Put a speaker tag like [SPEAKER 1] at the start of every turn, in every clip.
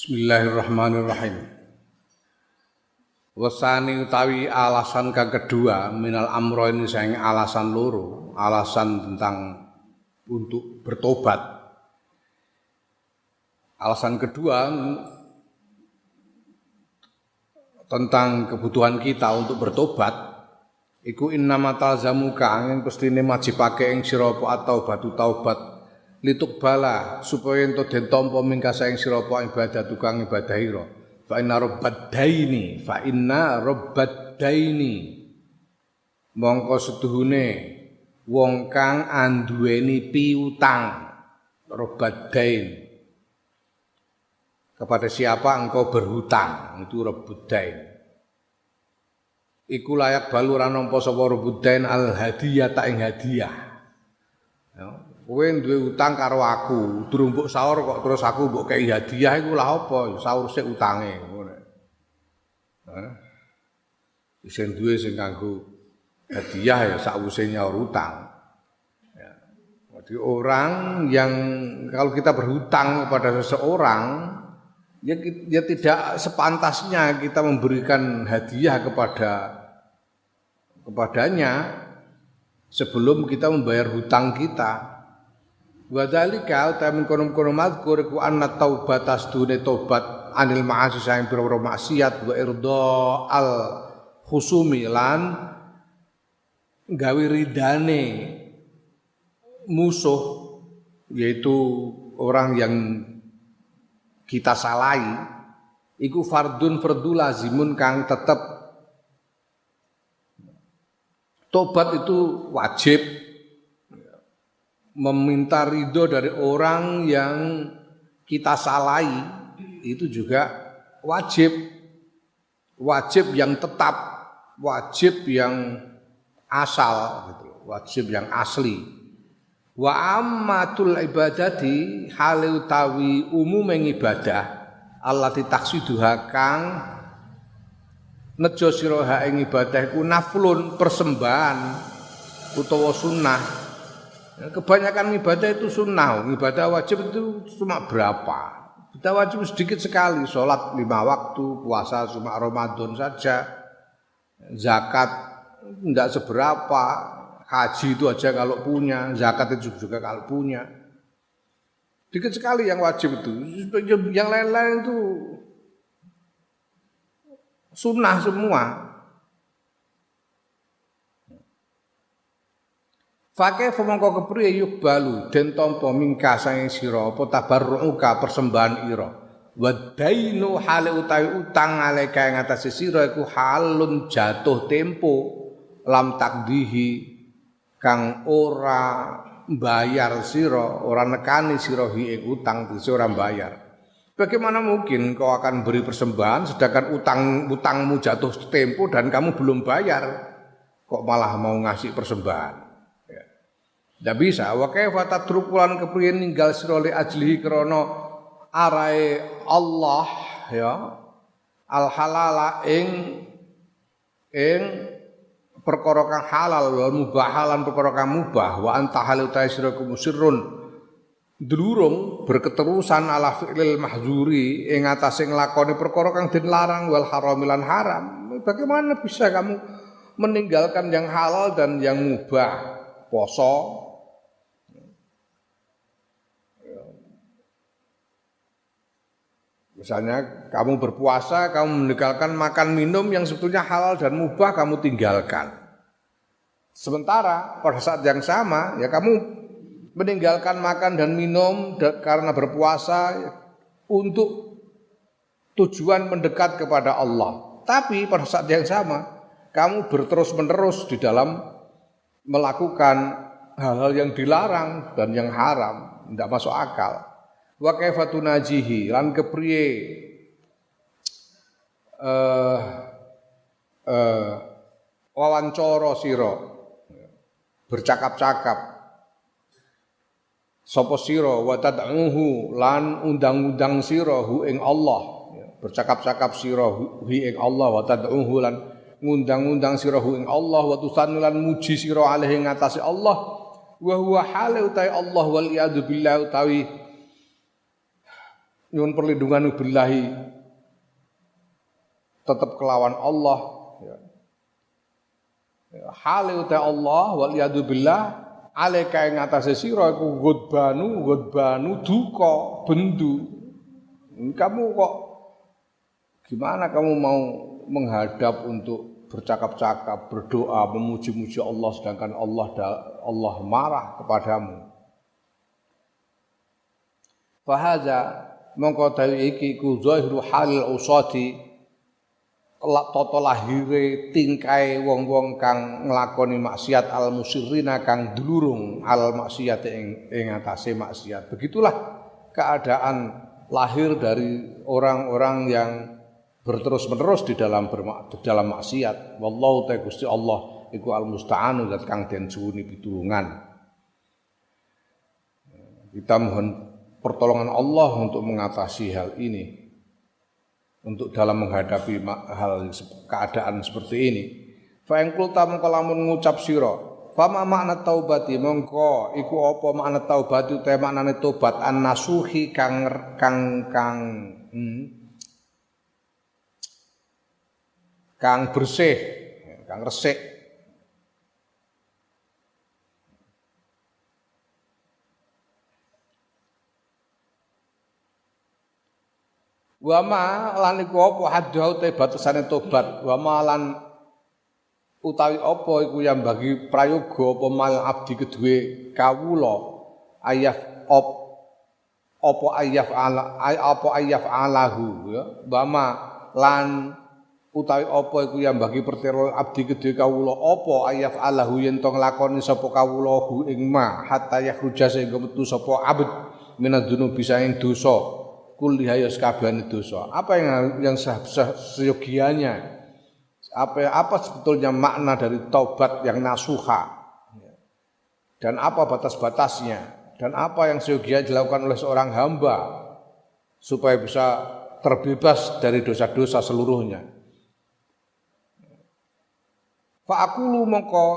[SPEAKER 1] Bismillahirrahmanirrahim. Wasani utawi alasan kang kedua minal amro ini saing alasan loro, alasan tentang untuk bertobat. Alasan kedua tentang kebutuhan kita untuk bertobat iku innama talzamuka angin pestine majibake ing sira apa at-taubatu taubat lituk bala supaya ento den tampa mingkasa ing sira apa ibadah tukang ibadah ira fa inna rabbad-daini mongko setuhune wong kang anduweni piutang rabbad-dain kepada siapa engkau berhutang itu rabbud-dain iku layak baluran nampa sapa rabbud-dain al hadiyah ta ing hadiah ya. Kowe duwe utang karo aku, durung mbok sahur kok terus aku mbok kei hadiah iku lha apa? Sahur sik utange ngono. Heh. Sing duwe sing kanggo hadiah ya sakwise nyaur utang. Ya. Jadi orang yang kalau kita berhutang kepada seseorang ya tidak sepantasnya kita memberikan hadiah kepadanya sebelum kita membayar hutang kita. Wa dzalika utamin kono-kono mazkur ku anna taubat asdune tobat anil ma'asi saing pira-pira maksiat wa irda al khusumi lan gawe ridane musuh yaitu orang yang kita salahi iku fardu lazimun kang tetep tobat itu wajib meminta ridho dari orang yang kita salahi itu juga wajib yang tetap, wajib yang asal gitu, wajib yang asli. Wa ammatul ibadati hale utawi umuming ibadah allati taqsiduha kang nejo sira ing ibadah iku naflun persembahan utawa sunnah. Kebanyakan ibadah itu sunnah, ibadah wajib itu cuma berapa? Ibadah wajib sedikit sekali, sholat 5 waktu, puasa cuma Ramadan saja, zakat tidak seberapa, haji itu aja kalau punya, zakat itu juga kalau punya. Sedikit sekali yang wajib itu, yang lain-lain itu sunnah semua. Fakih mongko kepriye yukbalu den tampa mingka saing sira apa tabarruka persembahan ira wa dainu hale utawi utang aleka ing atase sira iku halun jatuh tempo lam takdihi kang ora bayar sira ora nekani sira ing utang dise ora bayar. Bagaimana mungkin kau akan beri persembahan sedangkan utangmu jatuh tempo dan kamu belum bayar kok malah mau ngasih persembahan? Tidak bisa. Wa kaifa tatrukulan kepriye ninggal sira li ajlihi krana arae Allah ya al halala ing perkara kang halal wa mubahalan perkara kang mubah wa anta halu ta sira kumusirun dulurung berketerusan ala fi'lil mahzuri ing atase nglakoni perkara kang den larang wal haramilan haram. Bagaimana bisa kamu meninggalkan yang halal dan yang mubah? Poso misalnya kamu berpuasa, kamu meninggalkan makan minum yang sebetulnya halal dan mubah kamu tinggalkan. Sementara pada saat yang sama ya kamu meninggalkan makan dan minum karena berpuasa untuk tujuan mendekat kepada Allah. Tapi pada saat yang sama kamu berterus-menerus di dalam melakukan hal-hal yang dilarang dan yang haram, tidak masuk akal. Wa kaifa tunajihi lan kepriye wawancara sira bercakap-cakap sapa sira wa tad'uhu lan undang-undang sira hu ing Allah bercakap-cakap sira hu ing Allah wa tad'uhu lan ngundang-undang sira hu ing Allah wa tusannilan muji sira alaihi ngatasé Allah wa huwa hale utai Allah wal iyadu billah utawi nyuwun perlindungan billahi tetap kelawan Allah ya. Hale uta Allah wal yadu billah alaika ing atase sira iku ghadbanu duka bendu. Kamu kok gimana kamu mau menghadap untuk bercakap-cakap, berdoa, memuji-muji Allah sedangkan Allah marah kepadamu. Fahaza mongko dawi iki ku zahiru halil usati tata lahire tingkae wong-wong kang nglakoni maksiat al musirrina kang dulurung al maksiat ing atase maksiat. Begitulah keadaan lahir dari orang-orang yang berterus-menerus di dalam maksiat. Wallahu ta'ala Gusti Allah iku al musta'anu zat kang den suwuni pitulungan. Kita mohon pertolongan Allah untuk mengatasi hal ini, untuk dalam menghadapi keadaan seperti ini. Fa in qulta mongko lamun ngucap sira, fa ma makna taubati mongko iku apa makna taubat te maknane tobat an-nasuhi kang bersih, kang resik. Wa ma lan iku apa haddahu te batasane tobat, wa ma lan utawi apa iku yang bagi prayoga apa mal abdi kedue kawula ayaf alahu ya. Wa ma lan utawi apa iku yang bagi pertero abdi kedue kawula apa ayaf alahu yen to nglakoni sapa kawula hu ing ma hatta yakhruja sehingga metu sapa abd minadzunubi saing dosa. Kulliha sakabehane dosa. Apa yang seyogianya? Apa sebetulnya makna dari taubat yang nasuha? Dan apa batas-batasnya? Dan apa yang seyogianya dilakukan oleh seorang hamba supaya bisa terbebas dari dosa-dosa seluruhnya? Fa aqulu mongko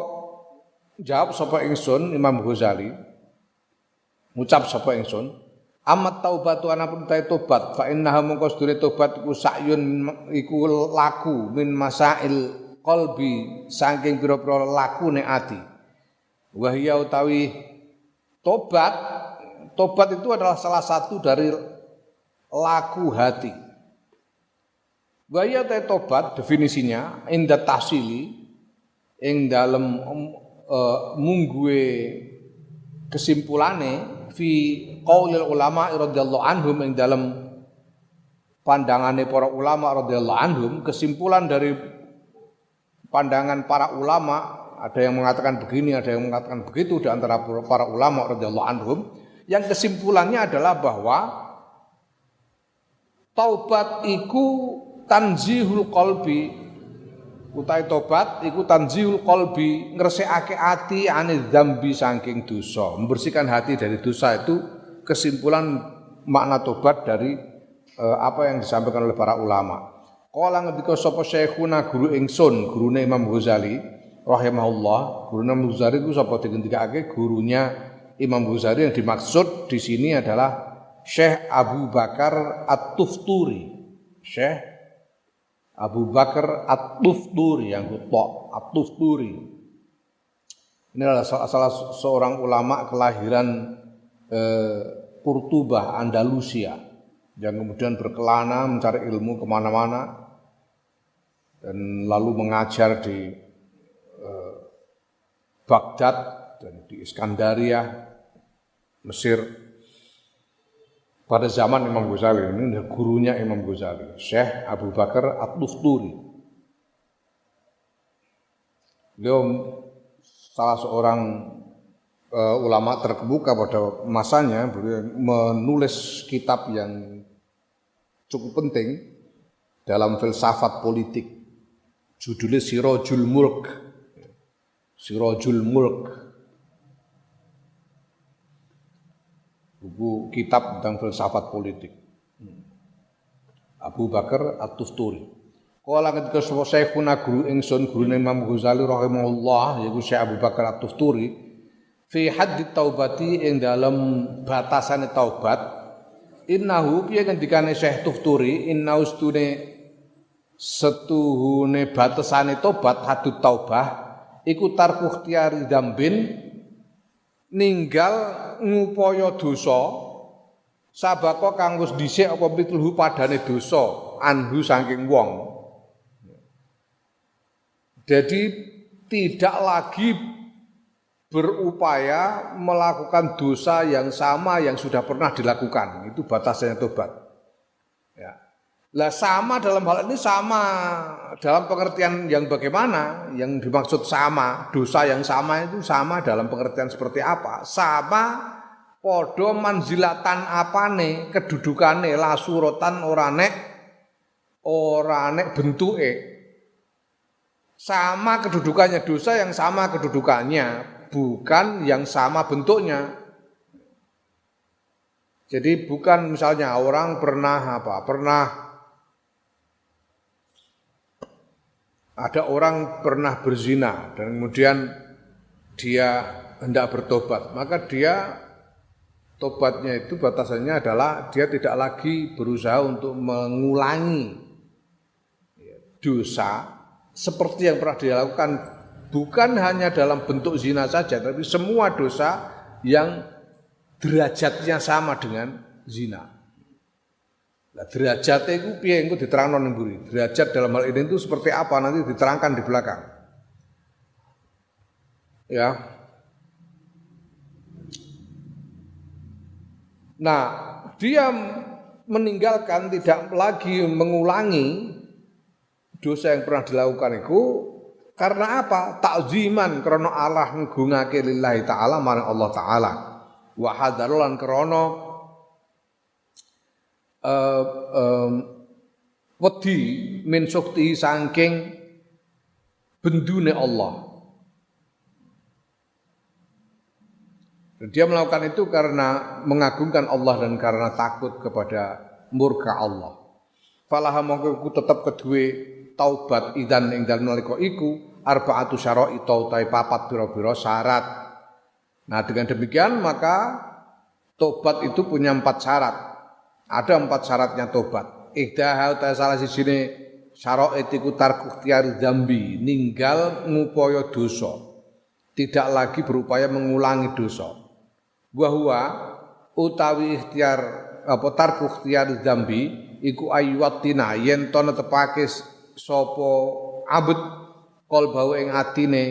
[SPEAKER 1] jawab sapa ingsun Imam Ghazali, ngucap sapa ingsun amat taubatu anapun ta tobat fa innaha mongko sedune tobat iku sakyun iku laku min masail qalbi saking pira-pira lakune ati. Wa hiya utawi tobat itu adalah salah satu dari laku hati. Wa hiya ta tobat definisinya inda tahsili ing dalem mungguhe kesimpulane fi qaulil ulama radhiyallahu anhum ing dalam pandangane para ulama radhiyallahu anhum, kesimpulan dari pandangan para ulama, ada yang mengatakan begini, ada yang mengatakan begitu di antara para ulama radhiyallahu anhum, yang kesimpulannya adalah bahwa taubat iku tanzihul qalbi. Utai tobat iku tanzihul qalbi, ngresekake ati ane dzambi saking dosa, membersihkan hati dari dosa. Itu kesimpulan makna tobat dari apa yang disampaikan oleh para ulama. Kala ngendika sapa syekhuna guru ingsun, gurune Imam Ghazali rahimahullah. Gurune Imam Ghazali iku sapa digendikake gurunya Imam Ghazali, yang dimaksud di sini adalah Syekh Abu Bakar At-Tufturi. Syekh Abu Bakar At-Tufturi, yang kutok At-Tufturi. Ini adalah salah seorang ulama kelahiran Kurtubah, Andalusia, yang kemudian berkelana mencari ilmu kemana-mana dan lalu mengajar di Baghdad dan di Iskandaria, Mesir. Pada zaman Imam Ghazali, ini gurunya Imam Ghazali, Syekh Abu Bakar At-Tufturi. Beliau salah seorang ulama terkemuka pada masanya. Beliau menulis kitab yang cukup penting dalam filsafat politik. Judulnya Sirajul Mulk. Sirajul Mulk. Buku kitab tentang filsafat politik. Abu Bakar At-Tufturi. Kala ketika syekhuna guru ingsun, gurune Imam Ghazali rahimahullah, yaiku Syekh Abu Bakar At-Tufturi, fi haddi taubati ing dalam batasane taubat, Innahu piye ngendikane Syekh Tufturi, innahu setuhune batesane tobat hadut taubah iku tarku ikhtiyari dzambin ninggal ngupaya dosa sabako kang wis dhisik apa pitulhu padane dosa anhu saking wong. Jadi tidak lagi berupaya melakukan dosa yang sama yang sudah pernah dilakukan. Itu batasnya tobat. Ya. Lah sama dalam hal ini sama dalam pengertian yang bagaimana? Yang dimaksud sama, dosa yang sama itu sama dalam pengertian seperti apa? Sama podo manzilatan apane, kedudukane la suratan ora nek bentuke. Sama kedudukannya, dosa yang sama kedudukannya. Bukan yang sama bentuknya. Jadi bukan misalnya orang pernah ada orang pernah berzina dan kemudian dia hendak bertobat, maka dia tobatnya itu batasannya adalah dia tidak lagi berusaha untuk mengulangi dosa seperti yang pernah dilakukan. Bukan hanya dalam bentuk zina saja, tapi semua dosa yang derajatnya sama dengan zina. Nah, derajatnya itu piye engko diterangno ning mburi. Derajat dalam hal ini itu seperti apa nanti diterangkan di belakang. Ya. Nah, dia meninggalkan tidak lagi mengulangi dosa yang pernah dilakukan itu. Karena apa? Ta'ziman karena Allah nggunakake lillahi ta'ala marang Allah ta'ala. Wa hadarulan karena wedi min sukti saking bendune Allah. Dan dia melakukan itu karena mengagungkan Allah dan karena takut kepada murka Allah. Falaha mongko tetep kedue taubat idan ing dalem nalika iku arba'atu syara'i tautai papat biro-biro syarat. Nah dengan demikian maka tobat itu punya 4 syarat. Ada 4 syaratnya tobat. Ihdaha ta salah sijine syara'it iku tarku ikhtiyari dzambi, ninggal ngupaya dosa. Tidak lagi berupaya mengulangi dosa. Wa huwa utawi ikhtiar apa tarku ikhtiyari dzambi iku ayyuwatina yen to netepake sapa abet qalbahu ing atine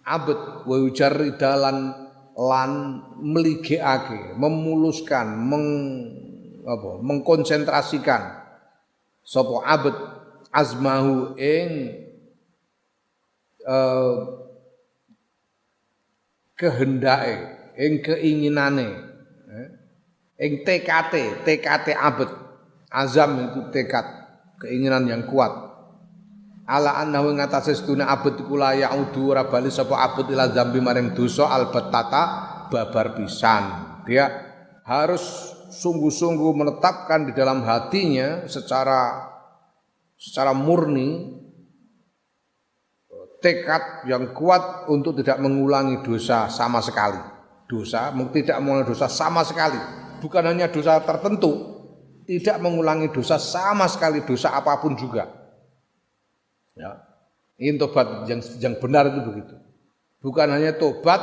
[SPEAKER 1] abet wa ujarridalan lan mligekake memuluskan mengkonsentrasikan sapa abet azmahu ing kehendake ing keinginane ing tekate abet azam itu tekad keinginan yang kuat ala annahu ngatasé sedune abet iku la yaudu ora bali sapa abet ila dzambi maring dosa albatata babar pisan. Dia harus sungguh-sungguh menetapkan di dalam hatinya secara murni tekad yang kuat untuk tidak mengulangi dosa sama sekali. Tidak mengulangi dosa sama sekali. Bukan hanya dosa tertentu, tidak mengulangi dosa sama sekali, dosa apapun juga. Ya, ini tobat yang benar itu begitu. Bukan hanya tobat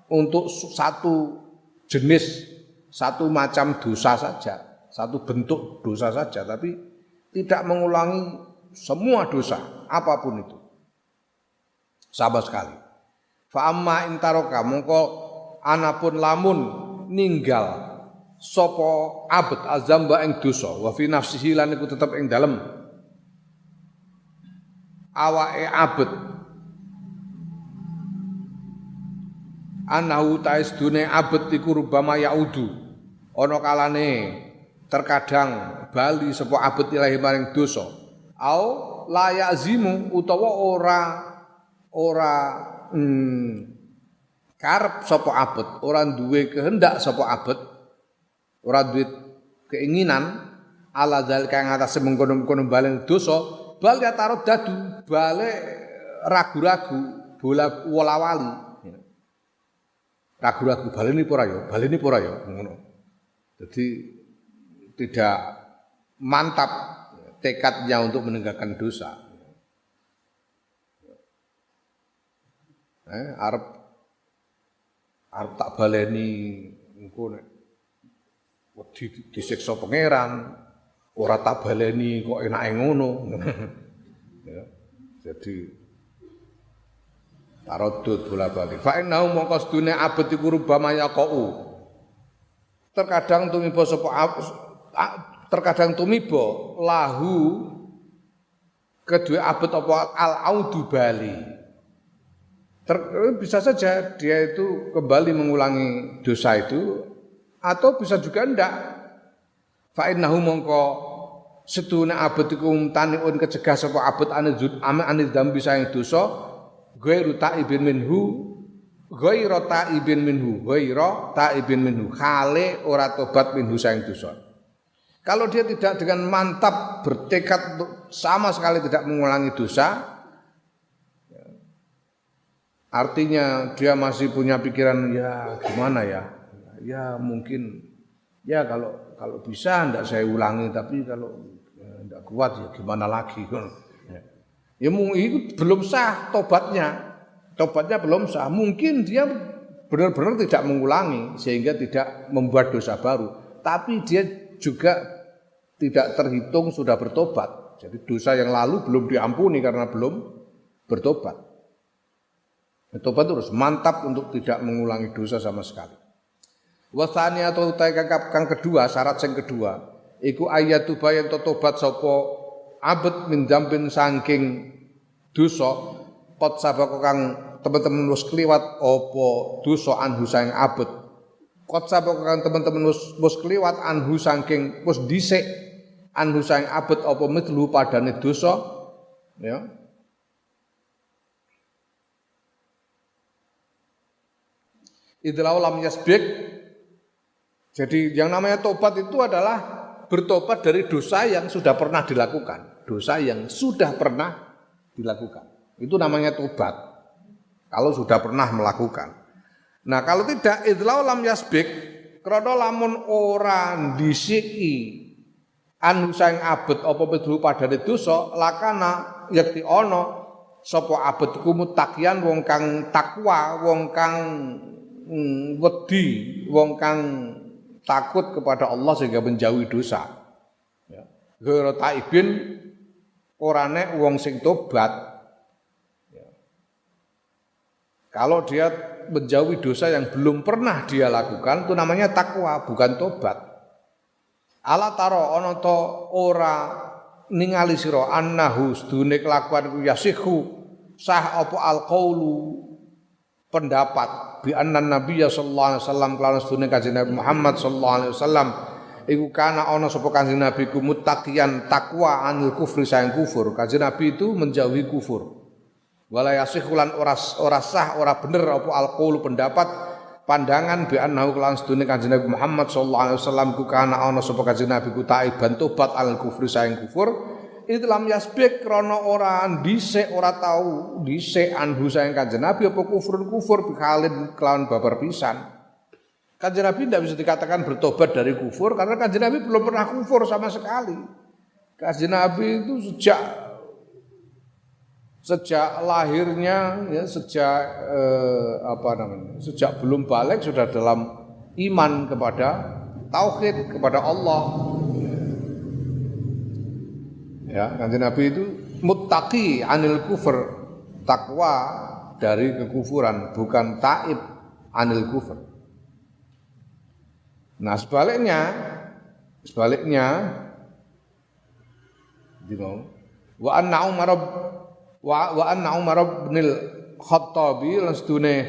[SPEAKER 1] untuk satu jenis, satu macam dosa saja, satu bentuk dosa saja, tapi tidak mengulangi semua dosa apapun itu sama sekali. Fa amma intaroka mongko anapun lamun ninggal sapa abet azamba ing dosa wa fi nafsihi lan iku tetep ing dalem awake abet anahu taisdune abet iku rubama yaudu ana kalane terkadang bali sapa abet ilahi maring dosa au la yazimu utawa ora karep sapa abet ora duwe kehendak sapa abet ora duwe keinginan ala zalika ngatasé mengkono-kono balen dosa bal ya tarot dadu balik ragu-ragu bola wala-wali ragu-ragu baleni pora ya ngono. Jadi tidak mantap tekadnya untuk meninggalkan dosa. Arep tak baleni engko nek wedi disiksa pangeran, ora tak baleni kok enake ngono. Ya. Jadi tarodud bola-balik. Fa innahu mongko sedune abet iku rubama yaqau. Terkadang tumiba lahu kedua abet apa al-audu bali. Bisa saja dia itu kembali mengulangi dosa itu atau bisa juga enggak. Fa innahu mongko sedune abet iku taniun kecegah sapa abet anil dzambi saing dosa ghairu ta'ibin minhu khale ora tobat minhu saing dosa. Kalau dia tidak dengan mantap bertekad untuk sama sekali tidak mengulangi dosa, artinya dia masih punya pikiran ya gimana ya mungkin ya kalau bisa ndak saya ulangi, tapi kalau ndak kuat ya gimana lagi. Ya itu belum sah tobatnya belum sah. Mungkin dia benar-benar tidak mengulangi sehingga tidak membuat dosa baru, tapi dia juga tidak terhitung sudah bertobat. Jadi dosa yang lalu belum diampuni karena belum bertobat. Tobat terus mantap untuk tidak mengulangi dosa sama sekali. Wasani atau utai kang kedua, syarat yang kedua, iku ayatu bayan tobat sapa abet min dzambin saking dosa qad sabaq kang teman-teman wis kliwat apa dosa anhu saking abet. Qad sabaq kang teman-teman wis kliwat anhu saking wis dhisik anhu saking abet apa mitlu padane dosa ya. Idlau lam yasbik. Jadi yang namanya tobat itu adalah bertobat dari dosa yang sudah pernah dilakukan. Dosa yang sudah pernah dilakukan. Itu namanya tobat. Kalau sudah pernah melakukan. Nah, kalau tidak idlau lam yasbik, krana lamun ora ndisiki anu saing abet apa pedhu padane dosa, lakana yakti ana sapa abet iku mutaqiyan wong kang takwa, wong kang wedi, wong kang takut kepada Allah sehingga menjauhi dosa. Ya. Ghairu taibin ora nek wong sing tobat. Ya. Kalau dia menjauhi dosa yang belum pernah dia lakukan itu namanya takwa, bukan tobat. Ala taro ana ta ora ningali sira annahu sedune kelakuan iku yasihu sah apa alqaulu pendapat bi anna nabiyya sallallahu alaihi wasallam kelawan sedune kanjeng Nabi Muhammad sallallahu alaihi wasallam iku kana ana sapa kanjeng Nabi ku muttaqiyan takwa anil kufri saing kufur. Kanjeng Nabi itu menjauhi kufur. Wala yasihulan ora sah ora bener apa alqaul pendapat pandangan bi annahu kelawan sedune kanjeng Nabi Muhammad sallallahu alaihi wasallam ku kana ana sapa kanjeng Nabi ku taiban tobat al kufri saing kufur. Islam yasbik krana ora dhisik ora tau dhisik anhu saing kanjeng Nabi apa kufur bikhalin kelawan babar pisan. Kanjeng Nabi tidak bisa dikatakan bertobat dari kufur karena kanjeng Nabi belum pernah kufur sama sekali. Kanjeng Nabi itu sejak lahirnya ya sejak sejak belum balik sudah dalam iman kepada tauhid kepada Allah. Ya, kanjeng Nabi itu muttaqi anil kufur, takwa dari kekufuran, bukan taib anil kufur. Nah, sebaliknya wa anna Umar bin al-Khattabi lan sedune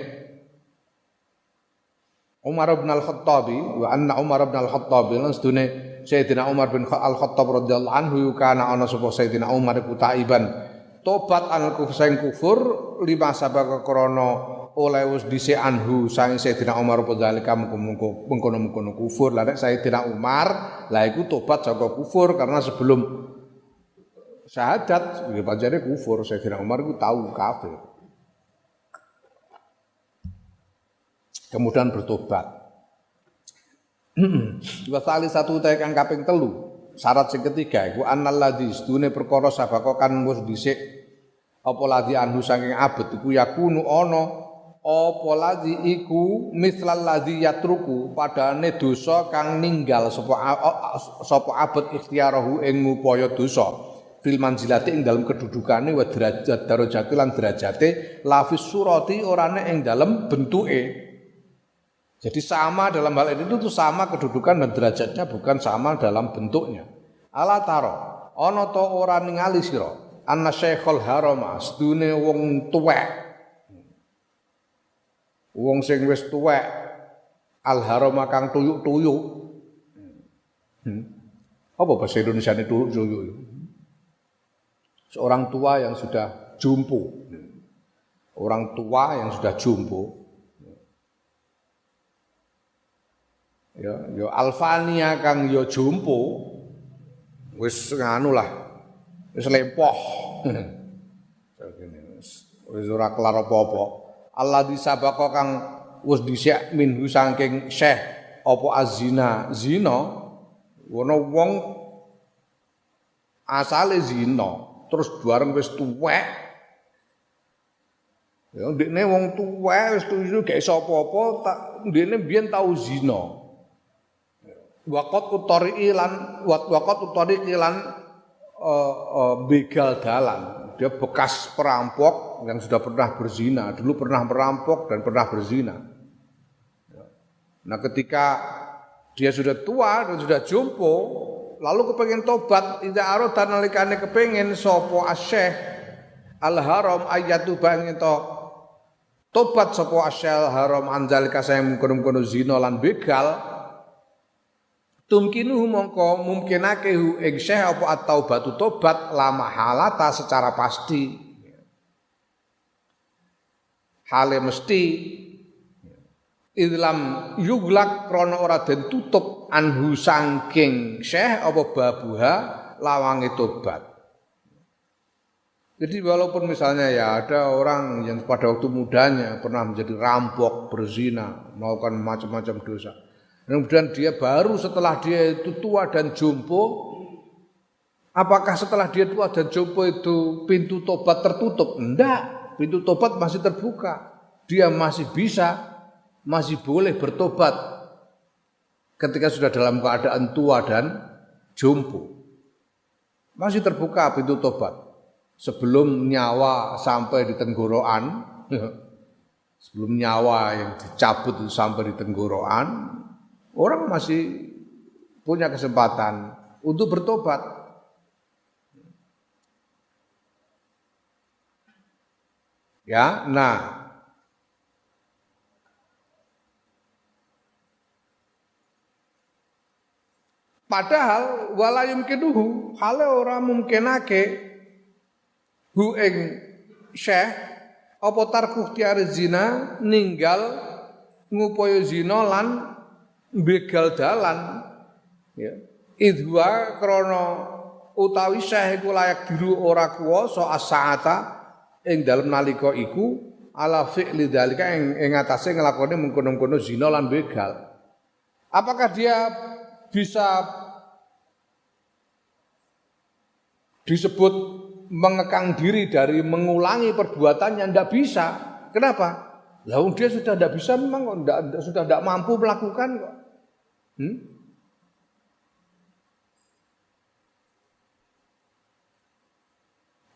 [SPEAKER 1] Umar bin al-Khattabi wa anna Umar bin al-Khattabi lan sedune Sayyidina Umar bin Al-Khattab radhiyallahu anhu kana ana sapa Sayyidina Umar iku taiban tobat anil kufur lima sabaka krana oleh wis dhisik anhu sang Sayyidina Umar padhalika mengkono-mengkono kufur. Lah nek Sayyidina Umar lah iku tobat saka kufur karena sebelum syahadat ya pancene kufur. Sayyidina Umar iku tahu kafir. Kemudian bertobat. Wa satu utai kang kaping 3. Syarat sing ketiga iku annal ladzi sedune perkara sabaka kan wis dhisik apa ladzi anhu saking abet iku yakunu ana apa ladzi iku mislal ladzi yatruku padane dosa kang ninggal sapa abet ikhtiyarahu ing ngupaya dosa fil manzilati ing dalem kedudukane wa derajat darajati lan derajate lafis surati orane ing dalem bentuke. Jadi sama dalam hal ini itu sama kedudukan dan derajatnya bukan sama dalam bentuknya. Ala taro ana ta ora ningali sira anna syekhul harama sedune wong tuwek. Wong sing wis tuwek al harama kang tuyuk-tuyuk. Apa bahasa Indonesiane tuyuk-tuyuk? Seorang tua yang sudah jumpo. Orang tua yang sudah jumpo. Ya alfania kang ya jumpo wis nganu lah wis lempoh wis ora kelar apa-apa Allah disabaka kang wis dhisik minhu saking syekh apa azina zina ono wong asale zina terus bareng wis tuwek ya ndekne wong tuwek wis tuwek gak iso apa-apa ndekne biyen tau zina Wakot utari ilan begal dalan. Dia bekas perampok yang sudah pernah berzina. Dulu pernah merampok dan pernah berzina. Nah ketika dia sudah tua dan sudah jompo, lalu kepengen tobat, tidak arodan nalikane kepengen sopo asyekh al-haram ayatu bangin to tobat sopo asyekh al-haram anzalika sayang mengkono-kono zina lan begal. Tumkinuhu mongko mungkinake hu ing syekh apa at-taubatu tobat la mahalata secara pasti. Hale mesti idlam yuglak krana ora den tutup anhu saking syekh apa babuha lawange tobat. Jadi walaupun misalnya ya ada orang yang pada waktu mudanya pernah menjadi rampok, berzina, melakukan macam-macam dosa. Kemudian dia baru setelah dia itu tua dan jompo, apakah setelah dia tua dan jompo itu pintu tobat tertutup? Enggak, pintu tobat masih terbuka. Dia masih bisa, masih boleh bertobat ketika sudah dalam keadaan tua dan jompo. Masih terbuka pintu tobat. Sebelum nyawa sampai di tenggorokan, sebelum nyawa yang dicabut itu sampai di tenggorokan, orang masih punya kesempatan untuk bertobat. Ya, nah padahal wala yumkinuhu hale ora mungkinake hu ing syekh apa tarku tiar zina ninggal ngupaya zina lan begal dalan ya idwa krana utawi syekh iku layak diru ora kuwasa as-saata ing dalem nalika iku ala fi'li dzalika ing atase nglakoni mengkono-kono zina lan begal. Apakah dia bisa disebut mengekang diri dari mengulangi perbuatannya? Tidak bisa. Kenapa? Lah dia sudah tidak bisa, memang sudah tidak mampu melakukan kok.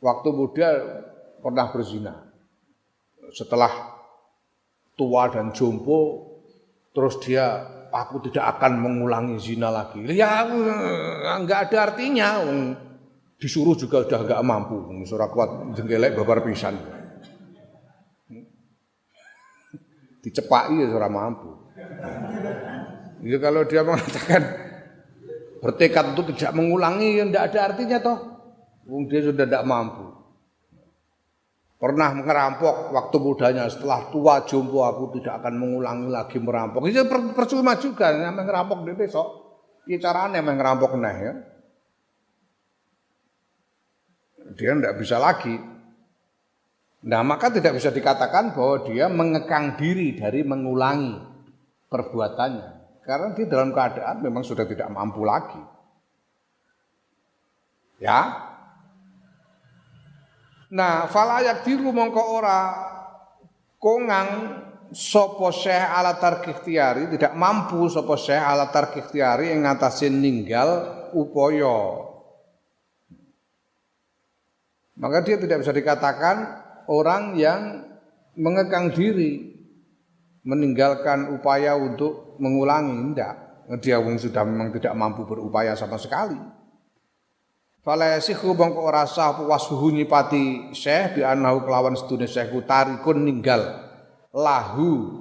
[SPEAKER 1] Waktu muda pernah berzina. Setelah tua dan jompo, terus dia, aku tidak akan mengulangi zina lagi. Ya enggak ada artinya. Disuruh juga sudah enggak mampu. Surah kuat jengkelek babar pisan. Dicepaki ya ora mampu. Ya kalau dia mengatakan bertekad untuk tidak mengulangi ya tidak ada artinya toh. Dia sudah tidak mampu. Pernah ngerampok waktu mudanya, setelah tua jompo aku tidak akan mengulangi lagi merampok. Itu percuma juga namanya ngerampok di besok. Ya caranya memang ngerampok neh ya. Dia tidak bisa lagi. Nah, maka tidak bisa dikatakan bahwa dia mengekang diri dari mengulangi perbuatannya. Karena dia dalam keadaan memang sudah tidak mampu lagi. Ya. Nah, fala yakdiru mongko ora kongang sapa syekh ala tarki ikhtiyari, tidak mampu sapa syekh ala tarki ikhtiyari ing ngatasi ninggal upaya. Maka dia tidak bisa dikatakan orang yang mengekang diri meninggalkan upaya untuk mengulangi, tidak. Dia sudah memang tidak mampu berupaya sama sekali. Fala yasihu bangko ora sah wasfuhu nyipati syekh bi annahu kelawan sedune syekh tarikun ninggal lahu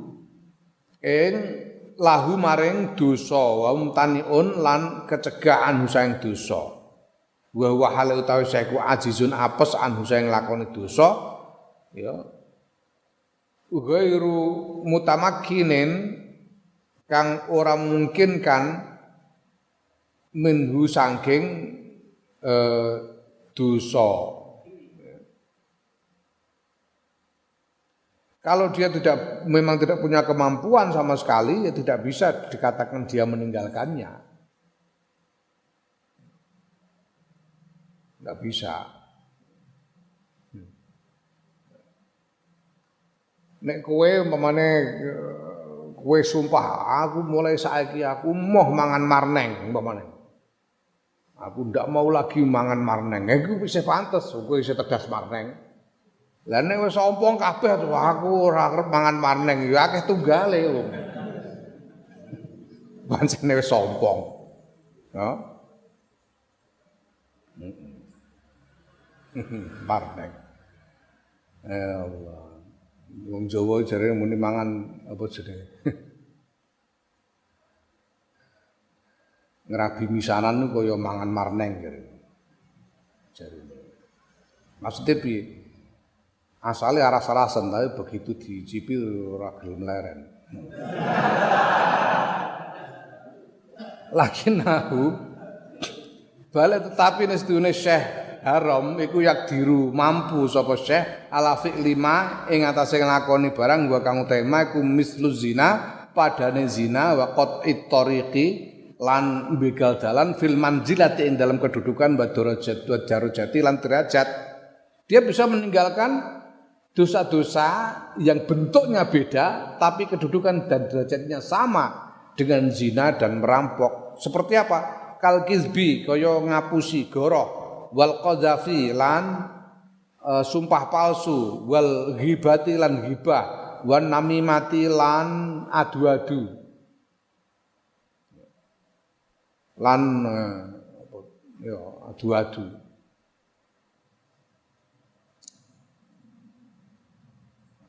[SPEAKER 1] maring dosa wa mtaniun lan kecegahan saing dosa. Wa huwa hale utawi syekh ajizun apes anhu saing lakoni dosa ya. Ghairu mutamakkinin kang ora mungkinkan minhu saking dosa. Kalau dia memang tidak punya kemampuan sama sekali, ya tidak bisa dikatakan dia meninggalkannya. Tidak bisa. Nek kowe umpamane kowe sumpah aku mulai saiki aku moh mangan marneng umpamane. Aku ndak mau lagi mangan marneng. Iku wis pantes, kowe isih tegas marneng. Lah nek wis ompong kabeh aku ora arep mangan marneng ya akeh tunggale wong. Pancene wis ompong. Ya. Marneng. Allah. Wong Jawa jare muni mangan apa jenenge? Ngerabi misanan niku kaya mangan marneng jare. Maksudnya piye? Asale aras-arasen tapi begitu dicipi ora gelem leren. Lakinahu balik tetapi nesdune Syekh Haram iku yakdiru mampu sapa Syekh ala fi'li ma ing atase nglakoni barang wa kang utama iku mislu zina padane zina wa qat'it tariqi lan begal dalan fil manzilati ing dalam kedudukan wa darajati lan derajat. Dia bisa meninggalkan dosa-dosa yang bentuknya beda tapi kedudukan dan derajatnya sama dengan zina dan merampok. Seperti apa? Kal kizbi kaya ngapusi goroh, wal qadzafi lan sumpah palsu, wal ghibati lan ghibah, wan namimati lan adu-adu. Lan ya adu-adu.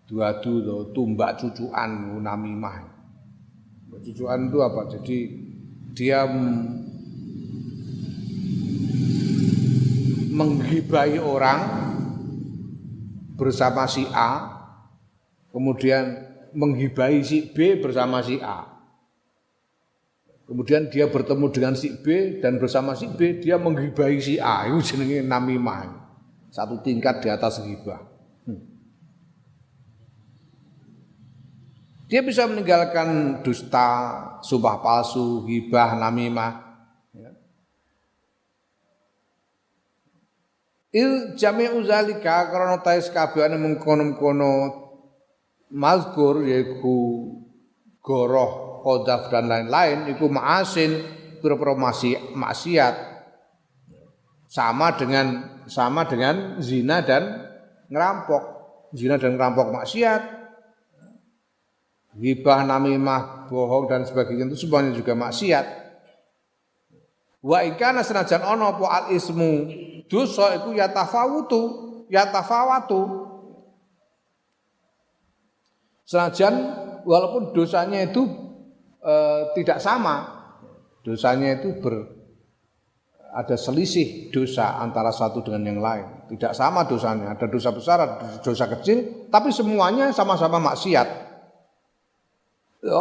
[SPEAKER 1] Adu-adu tumbak cucuan namimah. Cucuan itu apa? Jadi dia menghibai orang bersama si A, kemudian menghibai si B bersama si A. Kemudian dia bertemu dengan si B dan bersama si B dia menghibai si A. Itu jenenge namimah. Satu tingkat di atas ghibah. Dia bisa meninggalkan dusta, sumpah palsu, ghibah, namimah. Il jami'u zalika karena tais kabehane mengkono-kono mazkur yaiku goroh, qadzaf dan lain-lain iku ma'asin pira-pira maksiat sama dengan zina dan ngerampok. Zina dan ngerampok maksiat. Ghibah, namimah, bohong dan sebagainya itu semuanya juga maksiat. Wa ikana senajan ana apa al ismu dosa iku yatafawatu. Senajan walaupun dosanya itu tidak sama. Dosanya itu ada selisih dosa antara satu dengan yang lain. Tidak sama dosanya, ada dosa besar, ada dosa kecil, tapi semuanya sama-sama maksiat. Ya.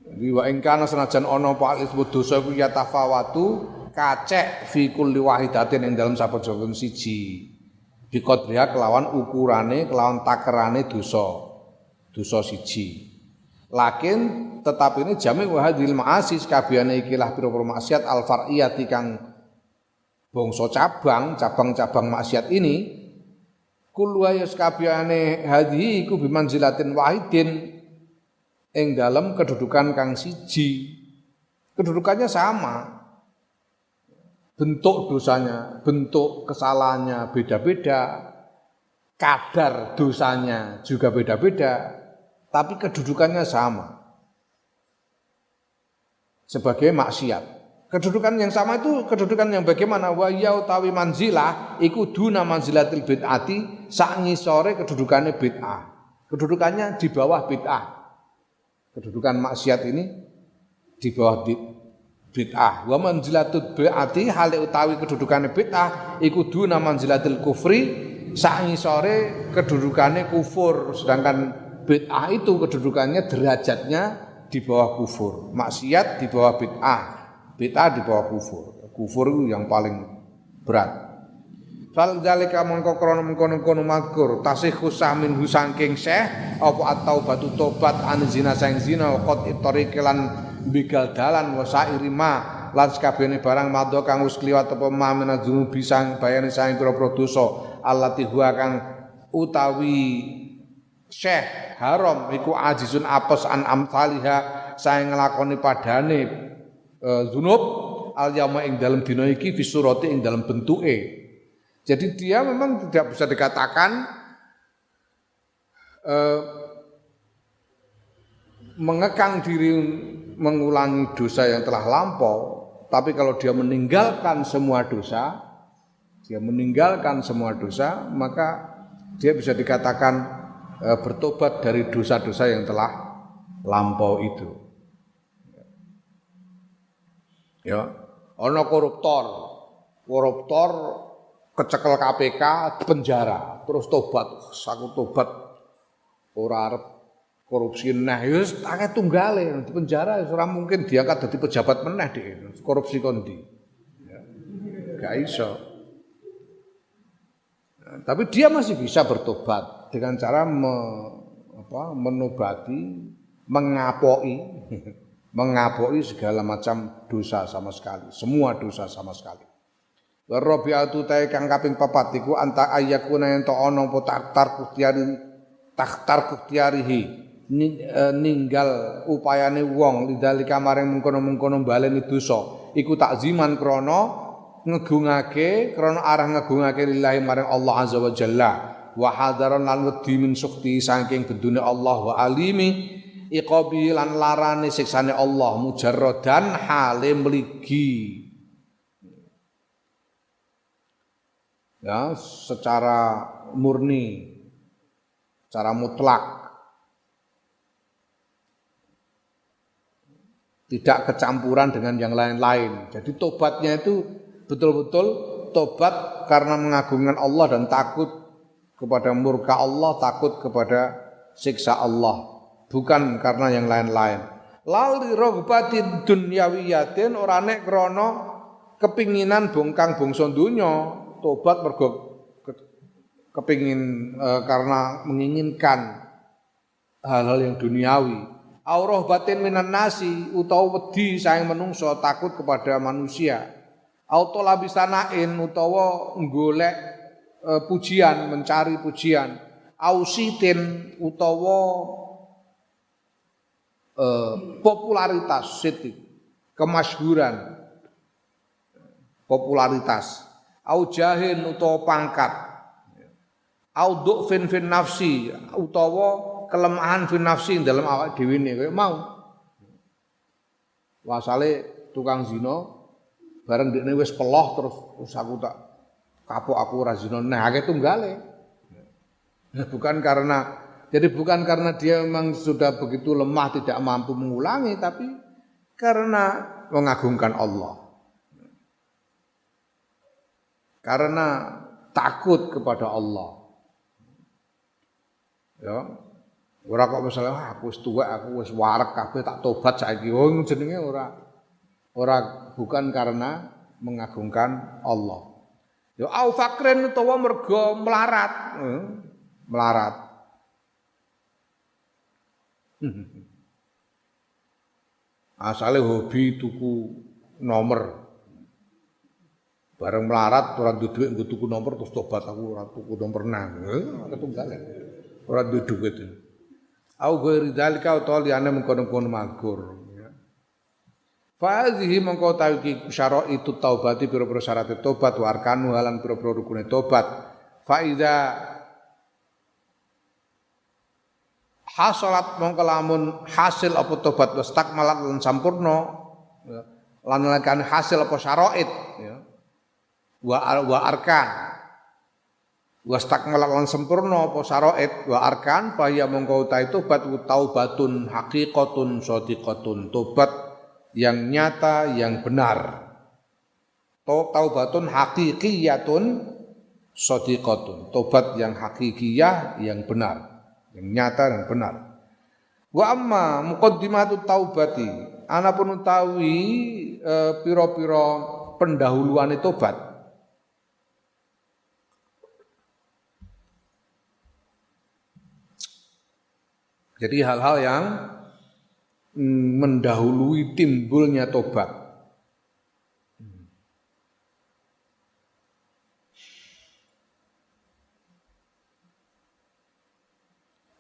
[SPEAKER 1] Jadi wa ing kana senajan ana apa ismu dosa iku ya tafawatu kacek fi kulli wahidatin ing dalam saben siji. biqadriha kelawan ukurane kelawan takerane dosa siji. Lakin tetap ini jami wa hadhil ma'asi kabehane ikilah pira-pira maksiat al far'iyati kang bangsa cabang-cabang maksiat ini kullu ayas kabehane hadhi iku bimanzilatin wahidin ing dalam kedudukan kang siji. Kedudukannya sama. Bentuk dosanya, bentuk kesalahannya beda-beda. Kadar dosanya juga beda-beda, tapi kedudukannya sama. Sebagai maksiat. Kedudukan yang sama itu kedudukan yang bagaimana? Wa ya utawi manzilah iku duna manzilatil bid'ati sak ngisore kedudukannya bid'ah. Kedudukannya di bawah bid'ah. Kedudukan maksiat ini di bawah bid'ah. Wa manzilatul bid'ati hale utawi kedudukannya bid'ah iku duna manzilatil kufri sak ngisore kedudukannya kufur. Sedangkan bid'ah itu kedudukannya derajatnya di bawah kufur. Maksiat di bawah bid'ah. Bid'ah di bawah kufur. Kufur itu yang paling berat. Fal zalika mongko krana mengkono-kono mazkur tasihhu samin husangking syekh apa at-taubatu tobat an zina sang zina qad itariqilan bigal dalan wa sairima lan sakabehane barang madha kang wis kliwat apa mamena dzunubi sang bayane sang pira-pira dosa allati huwa kang utawi syekh haram iku ajizun apes an amsaliha saeng nglakoni padane dzunub al yauma ing dalem dina iki fi surati ing dalem bentuke. Jadi dia memang tidak bisa dikatakan mengekang diri mengulangi dosa yang telah lampau, tapi kalau dia meninggalkan semua dosa, maka dia bisa dikatakan bertobat dari dosa-dosa yang telah lampau itu. Ya, ana koruptor kecekel KPK penjara, terus tobat, aku tobat ora arep korupsi neh wis akeh tunggale di penjara ora mungkin diangkat dadi pejabat meneh dhek korupsi kondi. Ya, gak iso. Nah, tapi dia masih bisa bertobat dengan cara menobati, mengapoi segala macam dosa sama sekali, semua dosa sama sekali. Rabi'atu ta kang kaping 4 iku anta ayakuna ento ana apa taktar kustiarihi ninggal upayane wong lidalika maring mengkono-mengkono baleni dosa iku takziman krana ngegungake krana arah ngegungake lillahi maring Allah azza wa jalla wa hadaran lan wedi min sukti saking gendune Allah wa alimi iqabi lan larane siksane Allah mujarradan hale mligi. Ya, secara murni, secara mutlak, tidak kecampuran dengan yang lain-lain. Jadi tobatnya itu betul-betul tobat karena mengagungkan Allah dan takut kepada murka Allah, takut kepada siksa Allah, bukan karena yang lain-lain. Lali rogbati dunyawiyatin ora nek krana kepinginan bongkang bangsa donya. Tobat mergo kepingin karena menginginkan hal-hal yang duniawi. Aurah batin minan nasi utawa wedi saing menungso takut kepada manusia. Auto labisanain utawa golek pujian, mencari pujian. Ausitin utawa popularitas sitik, kemasyhuran, popularitas. Au jahin utawa pangkat, au du'fin fin nafsi utawa kelemahan fin nafsi dalam awak dhewe ne kaya mau. Wasale tukang zina bareng dekne wis peloh terus aku tak kapok aku ora zina nah akeh tunggale. Bukan karena dia memang sudah begitu lemah tidak mampu mengulangi tapi karena mengagungkan Allah. Karena takut kepada Allah. Ya. Ora kok misalnya aku wis tuwek, aku wis warek kabeh tak tobat saiki. Wong jenenge ora bukan karena mengagungkan Allah. Ya au fakren utawa mergo melarat. Melarat. Asale hobi tuku nomor. Bareng melarat ora duwe dhuwit nggo tuku nomor terus tobat aku ora tuku nomor nang. Ketunggalan. Ora duwe dhuwit. Au ghairi dzalika utawa liyane mengkono-kono magur. Fa'adhihi mongko tawiki syaraitu taubati pira-pira syarat tobat wa arkanu halan pira-pira rukune tobat. Fa iza hasalat mongko lamun hasil apa tobat wastakmalat lan sampurna lan lakane hasil apa syara'it ya. Wa arkan wastakmalat lan sempurna apa syara'it wa arkan fa ya mongko utahe tobat taubatun haqiqatun shadiqatun tobat yang nyata yang benar. Taubatun haqiqiyatun shadiqatun tobat yang hakikiyah yang benar, yang nyata dan benar. Wa amma muqaddimatut taubati anapun utawi pira-pira pendahuluane tobat. Jadi hal-hal yang mendahului timbulnya tobat.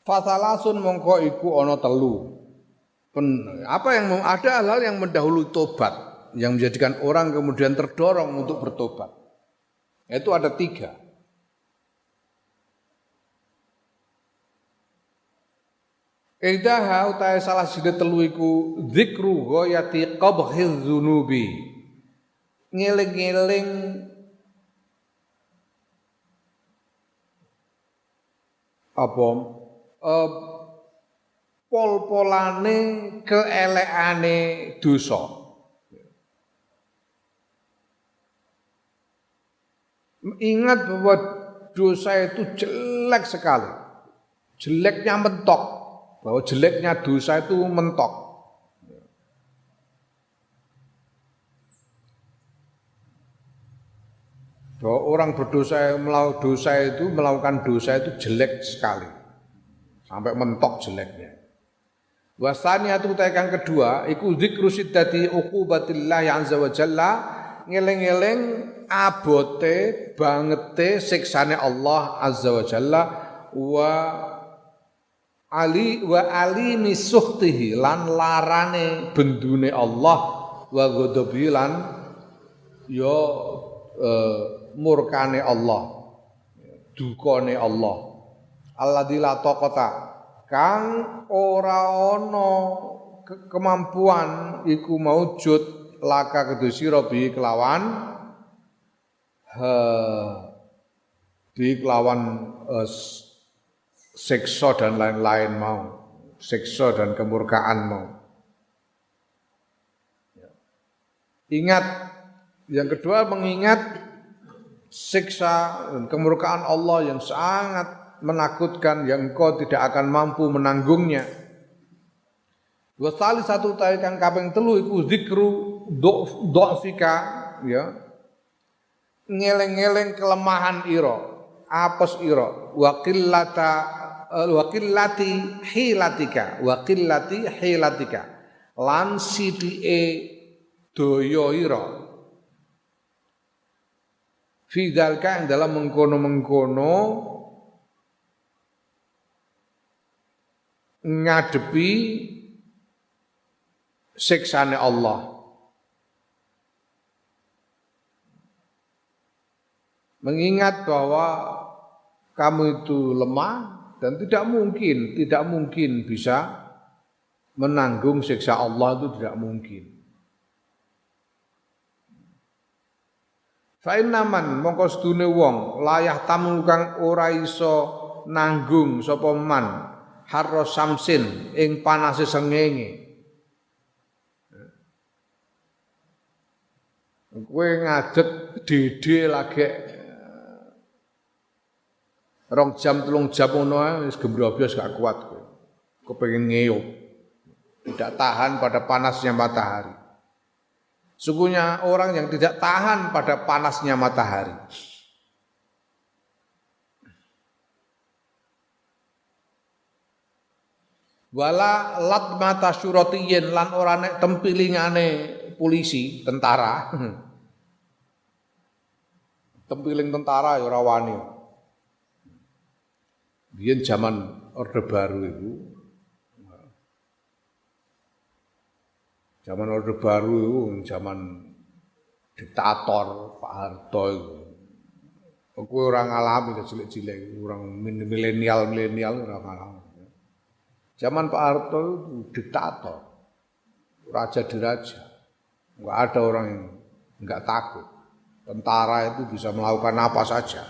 [SPEAKER 1] Fasalasun mongko iku ana telu. Apa yang ada hal-hal yang mendahului tobat yang menjadikan orang kemudian terdorong untuk bertobat. Itu ada 3. Idaha utahe salah siji telu iku zikru ghayati qabhiz dzunubi. Ngeling-eling apa pol-polane keelekane dosa. Ingat bahwa dosa itu jelek sekali. Jeleknya mentok. Bahwa jeleknya dosa itu mentok. Bahwa orang berdosa melakukan dosa itu jelek sekali. Sampai mentok jeleknya. Wasaniyatu kang kedua iku zikru siddati uqubatillah azza wa jalla ngeleng-eleng abote bangete siksane Allah azza wa jalla wa alimi suhtihi lan larane bendune Allah wa ghadabi lan ya murkane Allah dukane Allah alladzi la taqata kang ora ana kemampuan iku maujud laka kedhe sira bi kelawan siksa dan lain-lain mau, siksa dan kemurkaan mau. Ingat, yang kedua mengingat siksa dan kemurkaan Allah yang sangat menakutkan yang engkau tidak akan mampu menanggungnya. Wa satu ta'i kang kaping 3 iku zikru dhafika ya. Ngeleng-ngeleng kelemahan ira, apes ira, wa qillati hilatika lan sithike daya ira fi dzalika ing dalam mengkono-mengkono ngadepi siksane Allah. Mengingat bahwa kamu itu lemah dan tidak mungkin bisa menanggung siksa Allah, itu tidak mungkin. Fa innaman mongko sedune wong layah tamu kang ora iso nanggung sapa man harra samsin ing panase srengenge. Kowe ngadeg dede lagi 2 jam 3 jam ngono wis gembrobyos gak kuat kowe. Kepengin ngeyup. Tidak tahan pada panasnya matahari. Sungguhnya orang yang tidak tahan pada panasnya matahari. Wala latmata syuratiyin lan ora nek tempilingane polisi, tentara. Tempiling tentara ya ora wani. Biyen zaman Orde Baru itu. Zaman Orde Baru itu zaman diktator Pak Harto itu. Aku ora ngalami cilik-cilik, orang milenial ora ngalami. Zaman Pak Harto itu diktator, raja diraja, nggak ada orang yang nggak takut. Tentara itu bisa melakukan apa saja,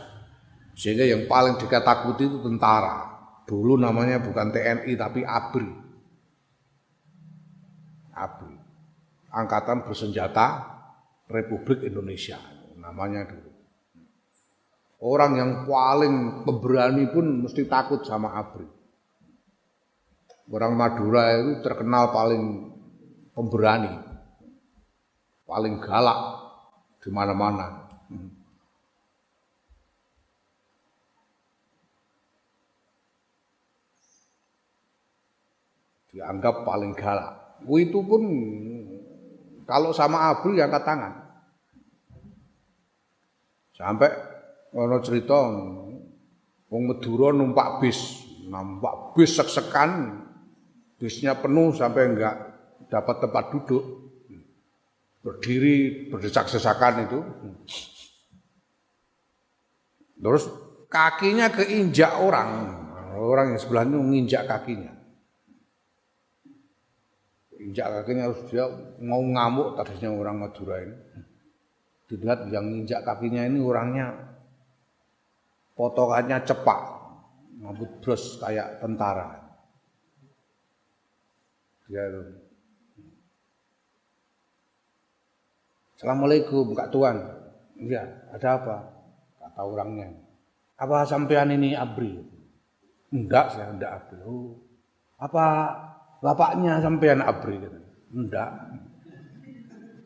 [SPEAKER 1] sehingga yang paling diketakuti itu tentara. Dulu namanya bukan TNI tapi ABRI, ABRI, Angkatan Bersenjata Republik Indonesia, namanya dulu. Orang yang paling pemberani pun mesti takut sama ABRI. Orang Madura itu terkenal paling pemberani, paling galak di mana-mana. Dianggap paling galak. Itu pun kalau sama ABRI angkat tangan. Sampai ono cerita wong Madura numpak bis sek-sekan. Bisnya penuh sampai enggak dapat tempat duduk, berdiri berdesak-desakan itu. Terus kakinya keinjak orang yang sebelahnya menginjak kakinya. Injak kakinya harus dia mau ngamuk tadinya orang Madura ini. Dilihat yang menginjak kakinya ini orangnya potongannya cepak, rambut bros kayak tentara. Ya. Assalamualaikum Kak Tuan. Iya, ada apa? Kata orangnya. Apa sampean ini ABRI? Enggak, saya enggak ABRI. Oh. Apa bapaknya sampean ABRI? Enggak.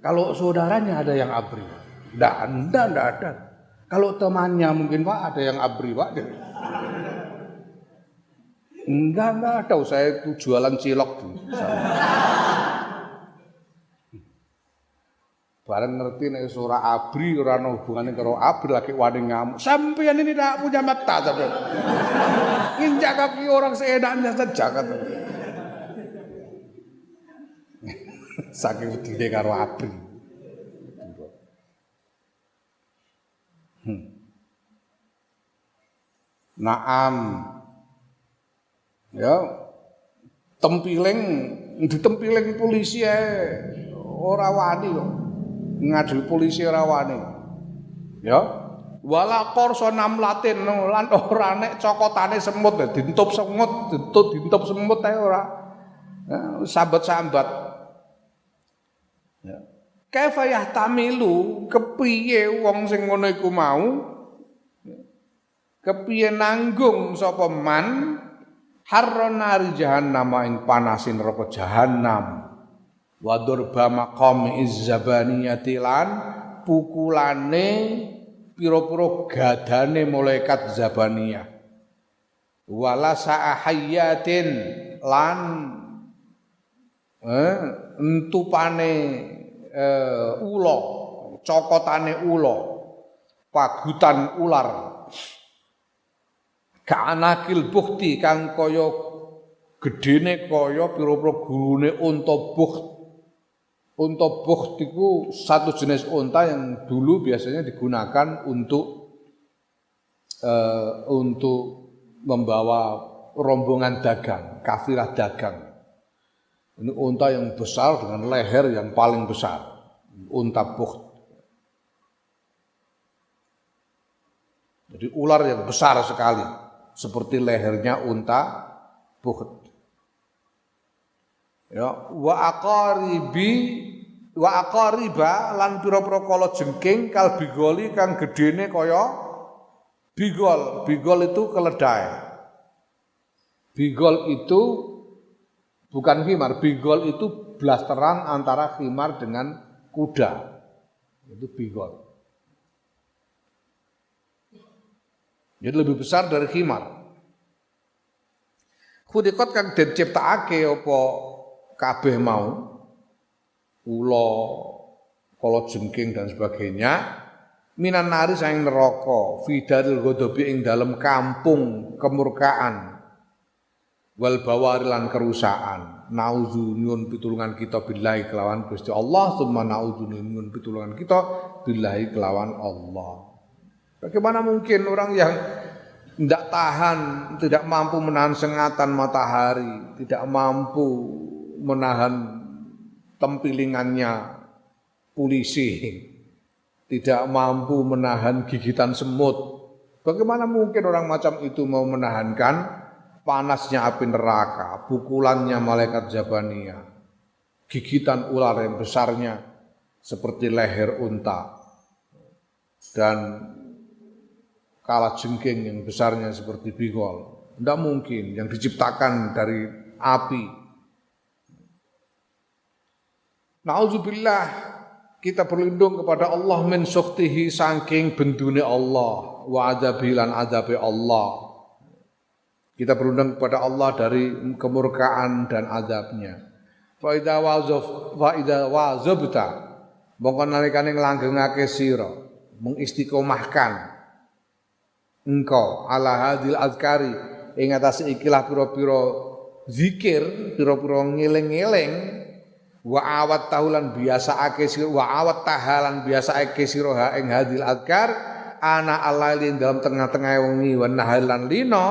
[SPEAKER 1] Kalau saudaranya ada yang ABRI? Enggak ada. Kalau temannya mungkin Pak ada yang ABRI Pak. Enggak ada, saya itu jualan cilok dulu. Bareng ngerti nek ora ABRI, ora ana hubungane karo ABRI lagi wani ngamuk. Sampeyan ini tidak punya mata sampeyan. Nginjak kaki orang seenaknya saja kata. Saking wedine karo ABRI. Naam. Ya, ditempiling polisi ora wani kok. Ngadu polisi ora wani. Ya, wala qarsa namlatin lan ora nek cokotane semut dintup semut ae ora. Ya, sambat-sambat. Ya. Kaifa yahtamilu kepiye wong sing ngono iku mau? Kepiye nanggung sapa man harronari jahannam ing panasin neraka jahannam wa durba maqam izzabaniyati lan pukulane pira-pira gadane malaikat zabaniyah wala sa'ahayatin lan entupane ula cokotane ula pagutan ular Ka'anakil bukti kang kaya gedene kaya pira-pira gulune unta bukht. Unta bukht iku satu jenis unta yang dulu biasanya digunakan untuk membawa rombongan dagang, kafilah dagang. Ini unta yang besar dengan leher yang paling besar, unta bukht. Jadi ular yang besar sekali. Seperti lehernya unta bukht. Ya, wa aqariba lan pira-pira kala jengking kal bigoli kang gedene kaya bigol. Bigol itu keledai. Bigol itu bukan khimar, bigol itu blasteran antara khimar dengan kuda. Itu bigol. Jadi lebih besar dari khimar. Khuliqat kang den ciptakake apa kabeh mau ula kala jengking dan sebagainya minan nari saing neraka fidaril ghadabi ing dalem kampung kemurkaan wal bawari lan kerusakan nauzu nyuwun pitulungan kita billahi kelawan Gusti Allah summa nauzu nyuwun pitulungan kita billahi kelawan Allah. Bagaimana mungkin orang yang tidak tahan, tidak mampu menahan sengatan matahari, tidak mampu menahan tempilingannya polisi, tidak mampu menahan gigitan semut. Bagaimana mungkin orang macam itu mau menahankan panasnya api neraka, pukulannya malaikat Jabaniyah, gigitan ular yang besarnya seperti leher unta, dan kala jengking yang besarnya seperti bigol. Tidak mungkin yang diciptakan dari api. Nauzubillah, kita berlindung kepada Allah min sukhtihi saking bendune Allah wa adzabi lan adzabe Allah. Kita berlindung kepada Allah dari kemurkaan dan azabnya. Fa idza wazabta mongko nalikane nglanggengake sira mengistiqomahkan engkau ala hadil azkari ing atase ikilah pira-pira zikir, pira-pira ngeling-eling wa awat tahulan biasaake sira wa awat tahalan biasaake sira ha ing hadil azkar ana alailin dalam tengah-tengah wengi wa nahalan lino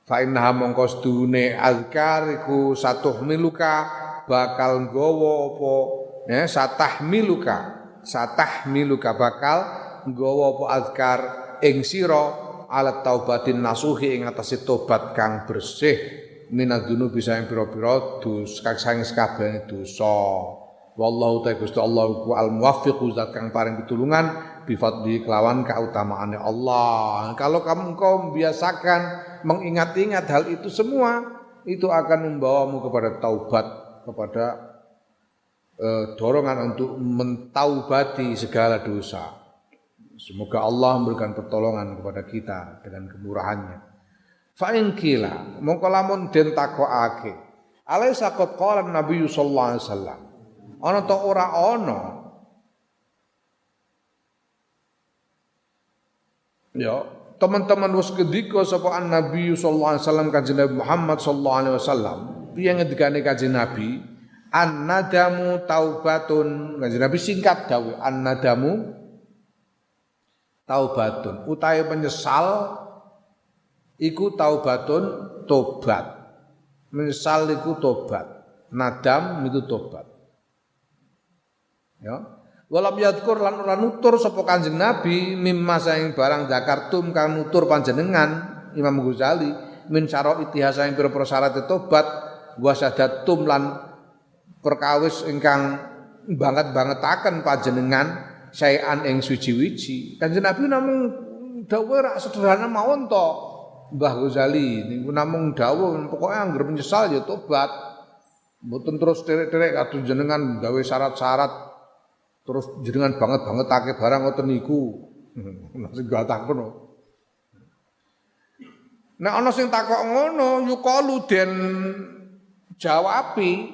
[SPEAKER 1] fa innaha mongko sedune azkar iku satuhmiluka bakal nggawa apa satahmiluka bakal nggawa apa azkar ing sira alat taubatin nasuhi ing atase tobat kang bersih minadzunu bisa ing pira-pira dosa kang sakabehane dosa. Wallahu ta'ala Gusti Allah ku al muwaffiqu zat kang paring pitulungan bi fadli kelawan kautamaane Allah. Kalau kamu engkau membiasakan mengingat-ingat hal itu semua, itu akan membawamu kepada taubat, kepada dorongan untuk mentaubati segala dosa. Semoga Allah memberikan pertolongan kepada kita dengan kemurahannya. Fa in qila mongko lamun den takokake alaisa qad qala Nabi sallallahu alaihi wasallam ana ta ora ana ya teman-teman wis kedika sapa Nabi sallallahu alaihi wasallam kanjeng Nabi Muhammad sallallahu alaihi wasallam piye ngendikane kanjeng Nabi an-nadamu taubatun kanjeng Nabi singkat dawuh an-nadamu taubatun utahe menyesal iku taubatun tobat. Menyesal iku tobat. Nadam itu tobat. Ya. Walam yadkur lan ora nutur sapa Kanjeng Nabi mimma saing barang zakartum kang nutur panjenengan Imam Ghazali min syara itihasa ing pira-pira syarat tobat wasadatum lan perkawis ingkang banget-bangetaken panjenengan saean ing suci-wici. Kanjeng Nabi namung dawuh rak sederhana mawon to. Mbah Ghazali niku namung dawuh pokoke anggere menyesal ya tobat. Mboten terus terek-terek kadung jenengan gawe syarat-syarat terus jenengan banget-bangetake barang ngoten niku. Sing gatakno. Nek ana sing takok ngono yukalu den jawabi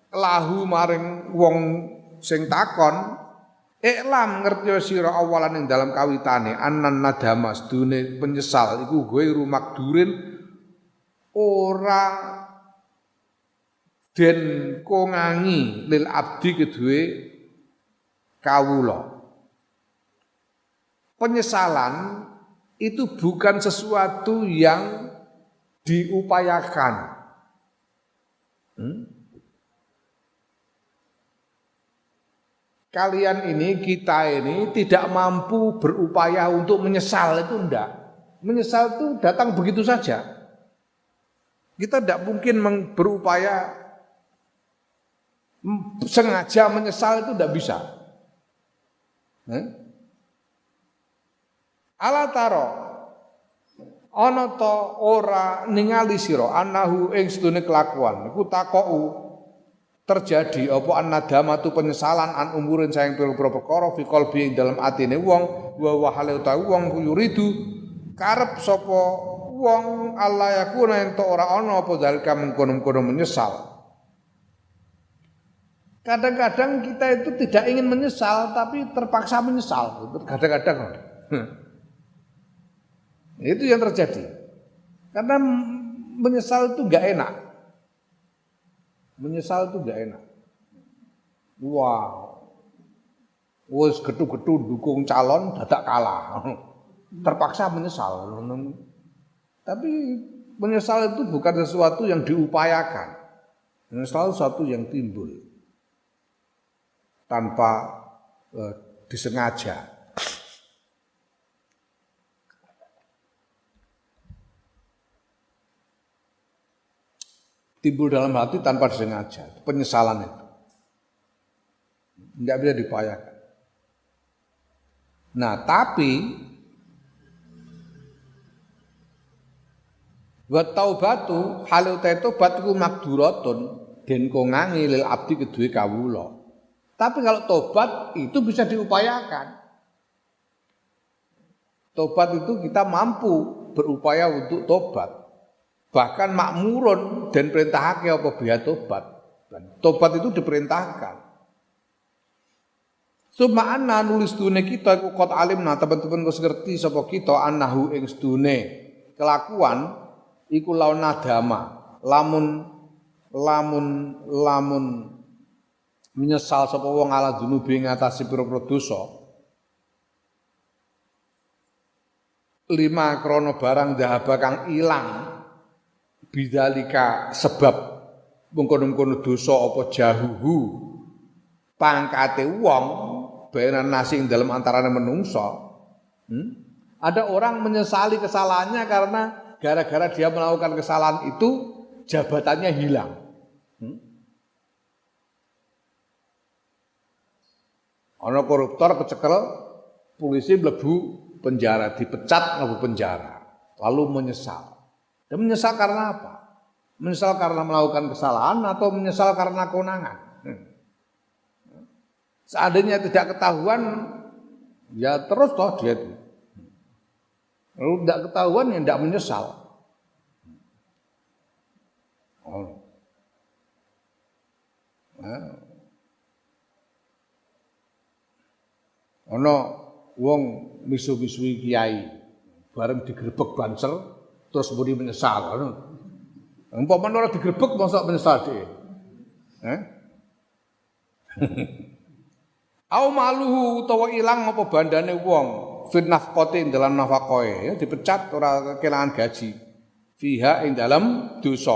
[SPEAKER 1] lahu maring wong sing takon iklam ngerti sira awalan ing dalam kawitane anan nadama sedune penyesal iku ghairu makdurin ora den kongangi lil abdi kedue kawula. Penyesalan itu bukan sesuatu yang diupayakan. Kalian ini, kita ini tidak mampu berupaya untuk menyesal, itu enggak. Menyesal itu datang begitu saja. Kita tidak mungkin berupaya sengaja menyesal, itu tidak bisa. Ala taro ana ta ora ningali sira anahu ing sedune kelakuan iku takoku terjadi apa annadamatu penyesalan an umurin sayang pira-pira perkara fi qalbi ing dalam atine wong wa hale utawi wong yuridu karep sapa wong Allah yakuna ento ora ana apa zalika mengkono-kono menyesal. Kadang-kadang kita itu tidak ingin menyesal tapi terpaksa menyesal. Kadang-kadang itu yang terjadi. Karena menyesal itu enggak enak. Menyesal itu enggak enak. Wow. Wes getu-getu dukung calon dadak kalah. Terpaksa menyesal. Tapi menyesal itu bukan sesuatu yang diupayakan. Menyesal sesuatu yang timbul tanpa disengaja. Timbul dalam hati tanpa disengaja. Penyesalan itu enggak bisa diupayakan. Nah, tapi wa taubatu hal uta tobat iku makduratun den kongangi lil abdi kedue kawula. Tapi kalau tobat itu bisa diupayakan. Tobat itu kita mampu berupaya untuk tobat. Bahkan makmurun dan perintahake apa biya tobat. Dan tobat itu diperintahkan. Suma anna nulis dune kita iku qad alimna teman-teman wis ngerti sapa kita annahu ing sedune kelakuan iku laun nadama lamun menyesal sapa wong ala dunubi ngatasi pira-pira dosa lima krana barang dahaba kang ilang bidzalika sebab mungkon-mungkon dosa apa jahuhu pangkate wong bayanan nasi ing dalam antarane menungso. Ada orang menyesali kesalahannya karena gara-gara dia melakukan kesalahan itu jabatannya hilang. Ana koruptor kecekel, polisi mlebu penjara, dipecat mlebu penjara, lalu menyesal. Dan menyesal karena apa? Menyesal karena melakukan kesalahan atau menyesal karena kewenangan? Seandainya tidak ketahuan, ya terus toh dia itu. Lalu tidak ketahuan ya tidak menyesal. Ono wong misu-misui kiai, bareng digerebek Bansel, terus muni menyesal. Umpamane ora digerebek mosok menyesal dhewe. Au maluhu utawa ilang apa bandane wong fit nafqati dalam nafaqoe ya dipecat ora kelangan gaji fiha ing dalam dosa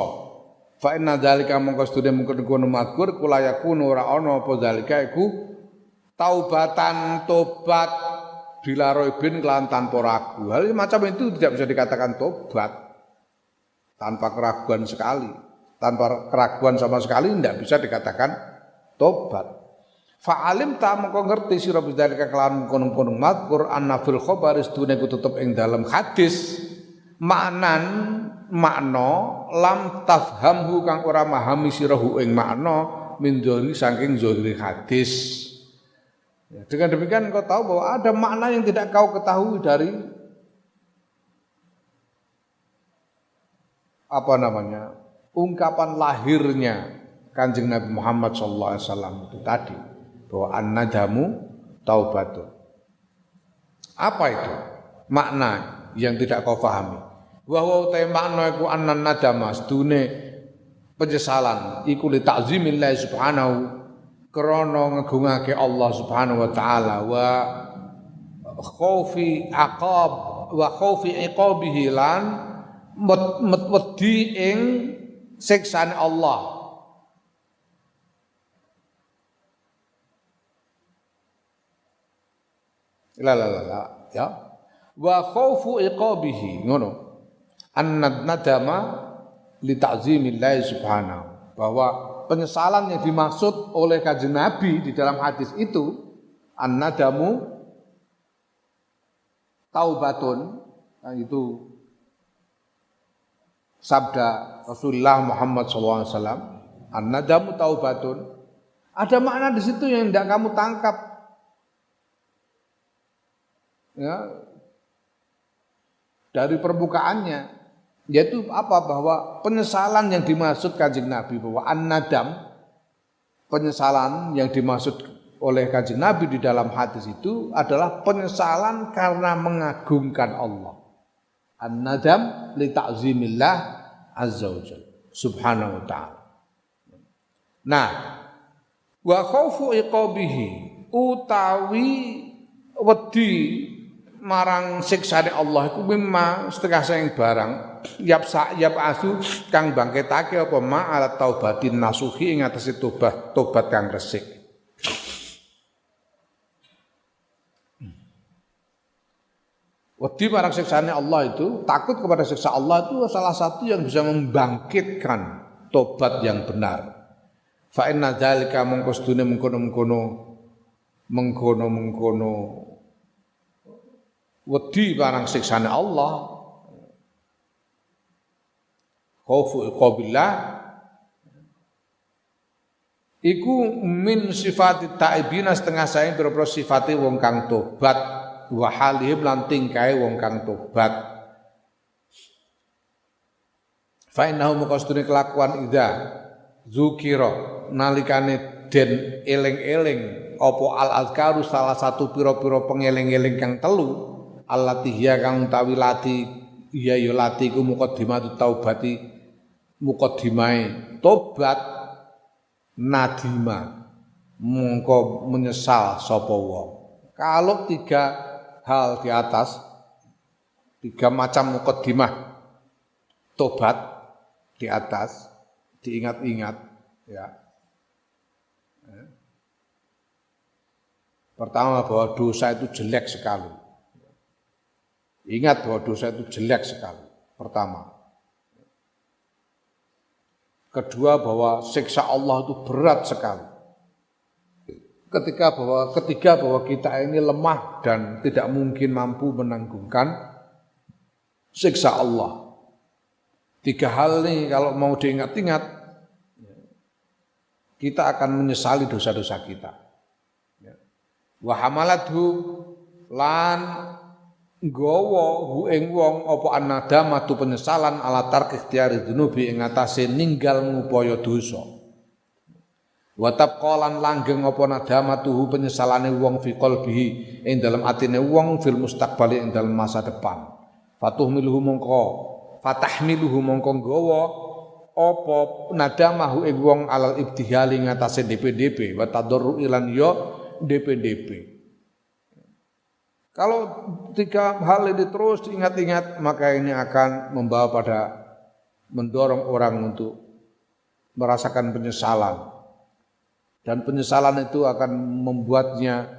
[SPEAKER 1] fa inna dzalika mongko sedune mungkon mazkur kula yakun ora ana apa dzalika iku taubatan tobat bila roibin kelan tanpa ragu. Hal macam itu tidak bisa dikatakan tobat tanpa keraguan sekali, tanpa keraguan sama sekali tidak bisa dikatakan tobat. Fa'alim ta mengko ngerti sira bidzalika kelawan kono-kono mazkur anna fil khabar istune ku tetep ing dalam hadis makna lam tafhamhu kang ora memahami sirahu ing makna min dzori saking dzori hadis. Ya, dengan demikian kau tahu bahwa ada makna yang tidak kau ketahui dari ungkapan lahirnya Kanjeng Nabi Muhammad SAW itu tadi. Bahwa an-nadamu taubatun. Apa itu? Makna yang tidak kau pahami. Wa huwa ta makna iku annan nadama sedune penyesalan iku li ta'zimillah subhanahu krana ngegungake Allah subhanahu wa taala wa khaufi iqabihi lan wedi ing siksane Allah. La ya wa khaufu iqabihi ngono an-nadama li ta'zimillah subhanahu bahwa penyesalan yang dimaksud oleh Kanjeng Nabi di dalam hadis itu an-nadamu taubatun itu sabda Rasulullah Muhammad SAW an-nadamu taubatun ada makna di situ yang tidak kamu tangkap. Ya, dari permukaannya Yaitu apa? Bahwa penyesalan yang dimaksud Kanjeng Nabi, bahwa an-nadam, penyesalan yang dimaksud oleh Kanjeng Nabi di dalam hadis itu adalah penyesalan karena mengagungkan Allah. An-nadam li ta'zimillah azza wa jalla subhanahu wa ta'ala. Nah, wa khaufu iqabihi utawi wedi marang siksane Allah iku mimma setengah saing barang yap asu kang bangkitake apa ma ala taubatin nasuhi ing atase tobat kang resik. Wedi marang siksane Allah itu, takut kepada siksa Allah itu salah satu yang bisa membangkitkan tobat yang benar. Fa inna dzalika mongko sedune mengkono wedi marang siksane Allah, khaufu iqabillah iku min sifati taibina setengah saing pira-pira sifate wong kang tobat wa halihim lan tingkae wong kang tobat. Fa innahu maqastune kelakuan ida zukira nalikane den eling-eling apa al-azkaru salah satu pira-pira pengeling-eling kang telu allati hiya kang utawi lati ya ya lati ku muqaddimatu taubati muqaddimae tobat nadima mongko menyesal sapa wong. Kalau 3 hal di atas, 3 macam muqaddimah tobat di atas diingat-ingat ya. Pertama bahwa dosa itu jelek sekali. Ingat bahwa dosa itu jelek sekali. Pertama. Kedua bahwa siksa Allah itu berat sekali. Ketiga bahwa kita ini lemah dan tidak mungkin mampu menanggungkan siksa Allah. 3 hal ini kalau mau diingat-ingat, kita akan menyesali dosa-dosa kita. Wa hamalathu lan nggawa hu ing wong apa annadamatu penyesalan ala tark ikhtiyari dzunubi ing atase ninggal ngupaya dosa. Wa tabqalan langgeng apa nadamatuhu penyesalane wong fi qalbihi ing dalam atine wong fil mustaqbali ing dalam masa depan. Fatahmiluhu mongko nggawa apa nadamahu ing wong alal ibtihali ing atase DPDP wa tadarru ilan ya DPDP. Kalau 3 hal ini terus diingat-ingat, maka ini akan membawa pada mendorong orang untuk merasakan penyesalan. Dan penyesalan itu akan membuatnya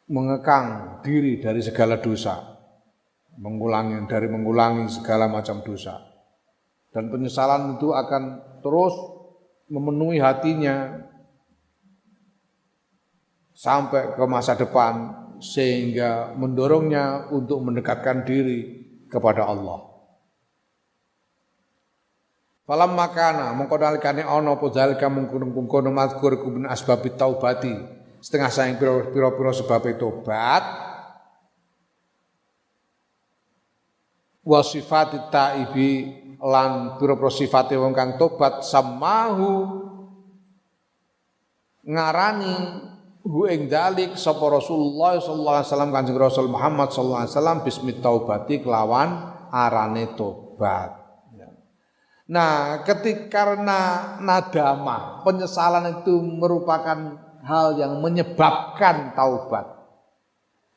[SPEAKER 1] mengekang diri dari segala dosa, mengulangi segala macam dosa. Dan penyesalan itu akan terus memenuhi hatinya sampai ke masa depan, sehingga mendorongnya untuk mendekatkan diri kepada Allah. Falam makana mongko nalikane ana apa zalika mungkon mazkur kubun asbabit taubati setengah saing pira-pira sebab tobat wa sifatit taibi lan pira-pira sifate wong kang tobat samahu ngarani hu ing dalik sapa Rasulullah sallallahu alaihi wasallam Kanjeng Rasul Muhammad sallallahu alaihi wasallam bismit taubati kelawan arane tobat. Nah, karena nadama, penyesalan itu merupakan hal yang menyebabkan taubat.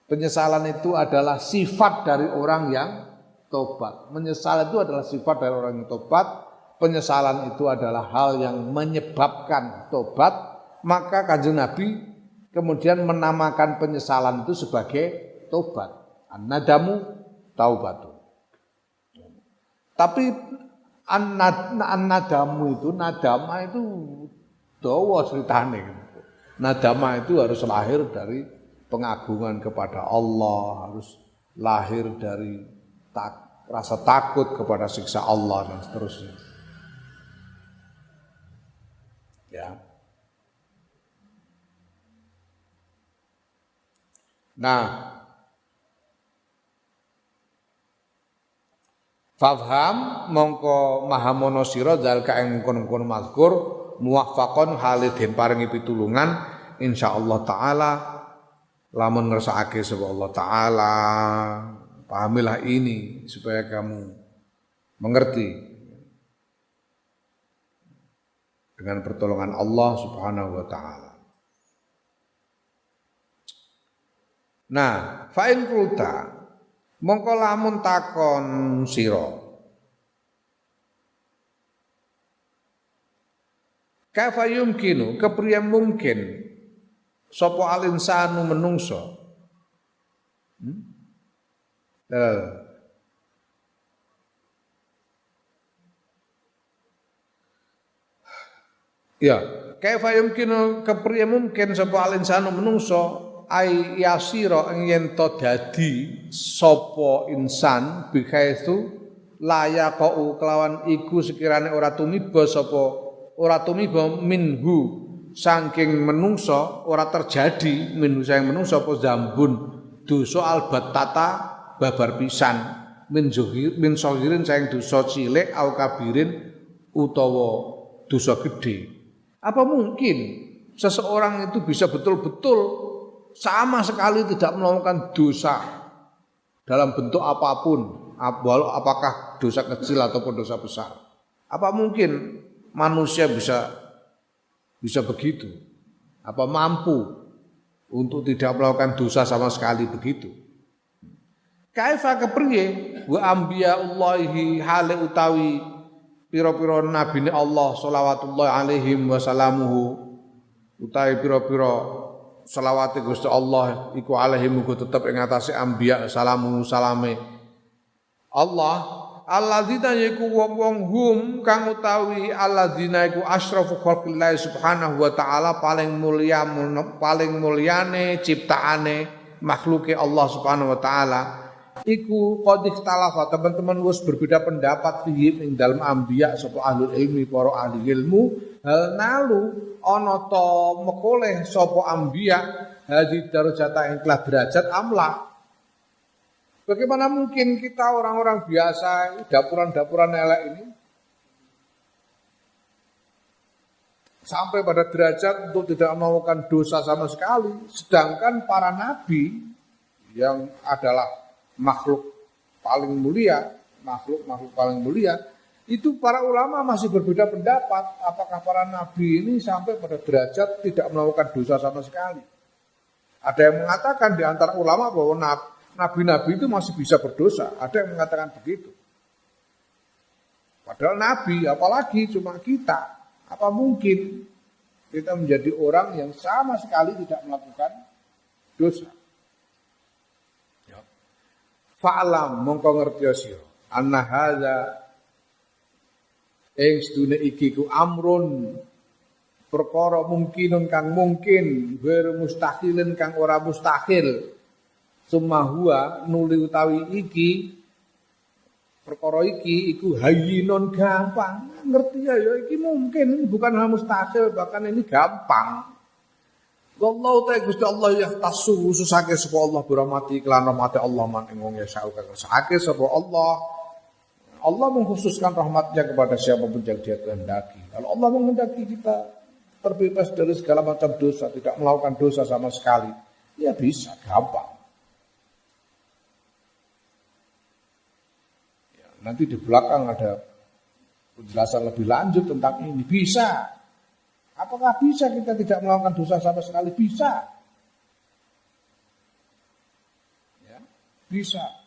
[SPEAKER 1] Penyesalan itu adalah sifat dari orang yang tobat. Menyesal itu adalah sifat dari orang yang tobat. Penyesalan itu adalah hal yang menyebabkan tobat. Maka Kanjeng Nabi kemudian menamakan penyesalan itu sebagai tobat. An-nadamu taubatu. Tapi nadama itu dawa ceritane. Nadama itu harus lahir dari pengagungan kepada Allah, harus lahir dari rasa takut kepada siksa Allah dan seterusnya. Ya. Nah, Fafham mongko mahamono sira zalika ing kono-kono mazkur muwaffaqon hale den paringi pitulungan insyaallah taala lamun ngersakake sapa Allah taala. Pahamilah ini supaya kamu mengerti dengan pertolongan Allah Subhanahu wa taala. Nah, fa'in kulta mongko lamun takon sira kaifa yumkinu kepriye mungkin sapa al-insanu menungso ya kaifa yumkinu kepriye mungkin sapa al-insanu menungso ai yasira yen to dadi sapa insan bikaitu layaqau kelawan iku sekirane ora tumiba minhu saking menungso ora terjadi minhu saking menungso apa zambun dosa albatata babar pisan min sahirin saking dosa cilik au kabirin utawa dosa gede. Apa mungkin seseorang itu bisa betul-betul sama sekali tidak melakukan dosa dalam bentuk apapun, apakah dosa kecil ataupun dosa besar? Apa mungkin manusia bisa begitu? Apa mampu untuk tidak melakukan dosa sama sekali begitu? Kaifa kepriye wa anbiyaullahi hale utawi pira-pira nabine Allah shalawatullah alaihim wa salamuhu utawi pira-pira selawate Gusti Allah iku alaihim uga tetep ing atase anbiya salamu salame Allah alladzina yaiku wong-wong hum kang utawi alladzina iku asyrafu khalqillah subhanahu wa taala paling mulyane ciptaane makhluke Allah subhanahu wa taala iku qad ikhtalafa teman-teman wis berbeda pendapat fihi ing dalem anbiya sapa ahlul ilmi para ahli ilmu hal nalu ana ta mekoleh sapa anbiya hadi darajata ing kelas derajat amla. Bagaimana mungkin kita orang-orang biasa dapuran-dapuran elek ini sampai pada derajat untuk tidak melakukan dosa sama sekali, sedangkan para nabi yang adalah makhluk paling mulia, makhluk paling mulia, itu para ulama masih berbeda pendapat apakah para nabi ini sampai pada derajat tidak melakukan dosa sama sekali. Ada yang mengatakan di antara ulama bahwa nabi-nabi itu masih bisa berdosa, ada yang mengatakan begitu. Padahal nabi, apalagi cuma kita, apa mungkin kita menjadi orang yang sama sekali tidak melakukan dosa? Fa'lam mongko ngerti sira anna hadza ing sedune iki ku amrun perkara mungkinun kang mungkin ghairu mustahilin kang ora mustahil summa huwa nuli utawi iki perkara iki iku hayyinun gampang ngerti ya iki mungkin bukan hal mustahil bahkan ini gampang. Wallahu ta'ala Gusti Allah ya tasu khususake sapa Allah birahmati kelan rahmate Allah man ing wong ya kersake sapa Allah. Allah mengkhususkan rahmatnya kepada siapapun yang dia kehendaki. Kalau Allah menghendaki kita terbebas dari segala macam dosa, tidak melakukan dosa sama sekali, ya bisa, gampang. Ya, nanti di belakang ada penjelasan lebih lanjut tentang ini. Bisa. Apakah bisa kita tidak melakukan dosa sama sekali? Bisa. Ya, bisa.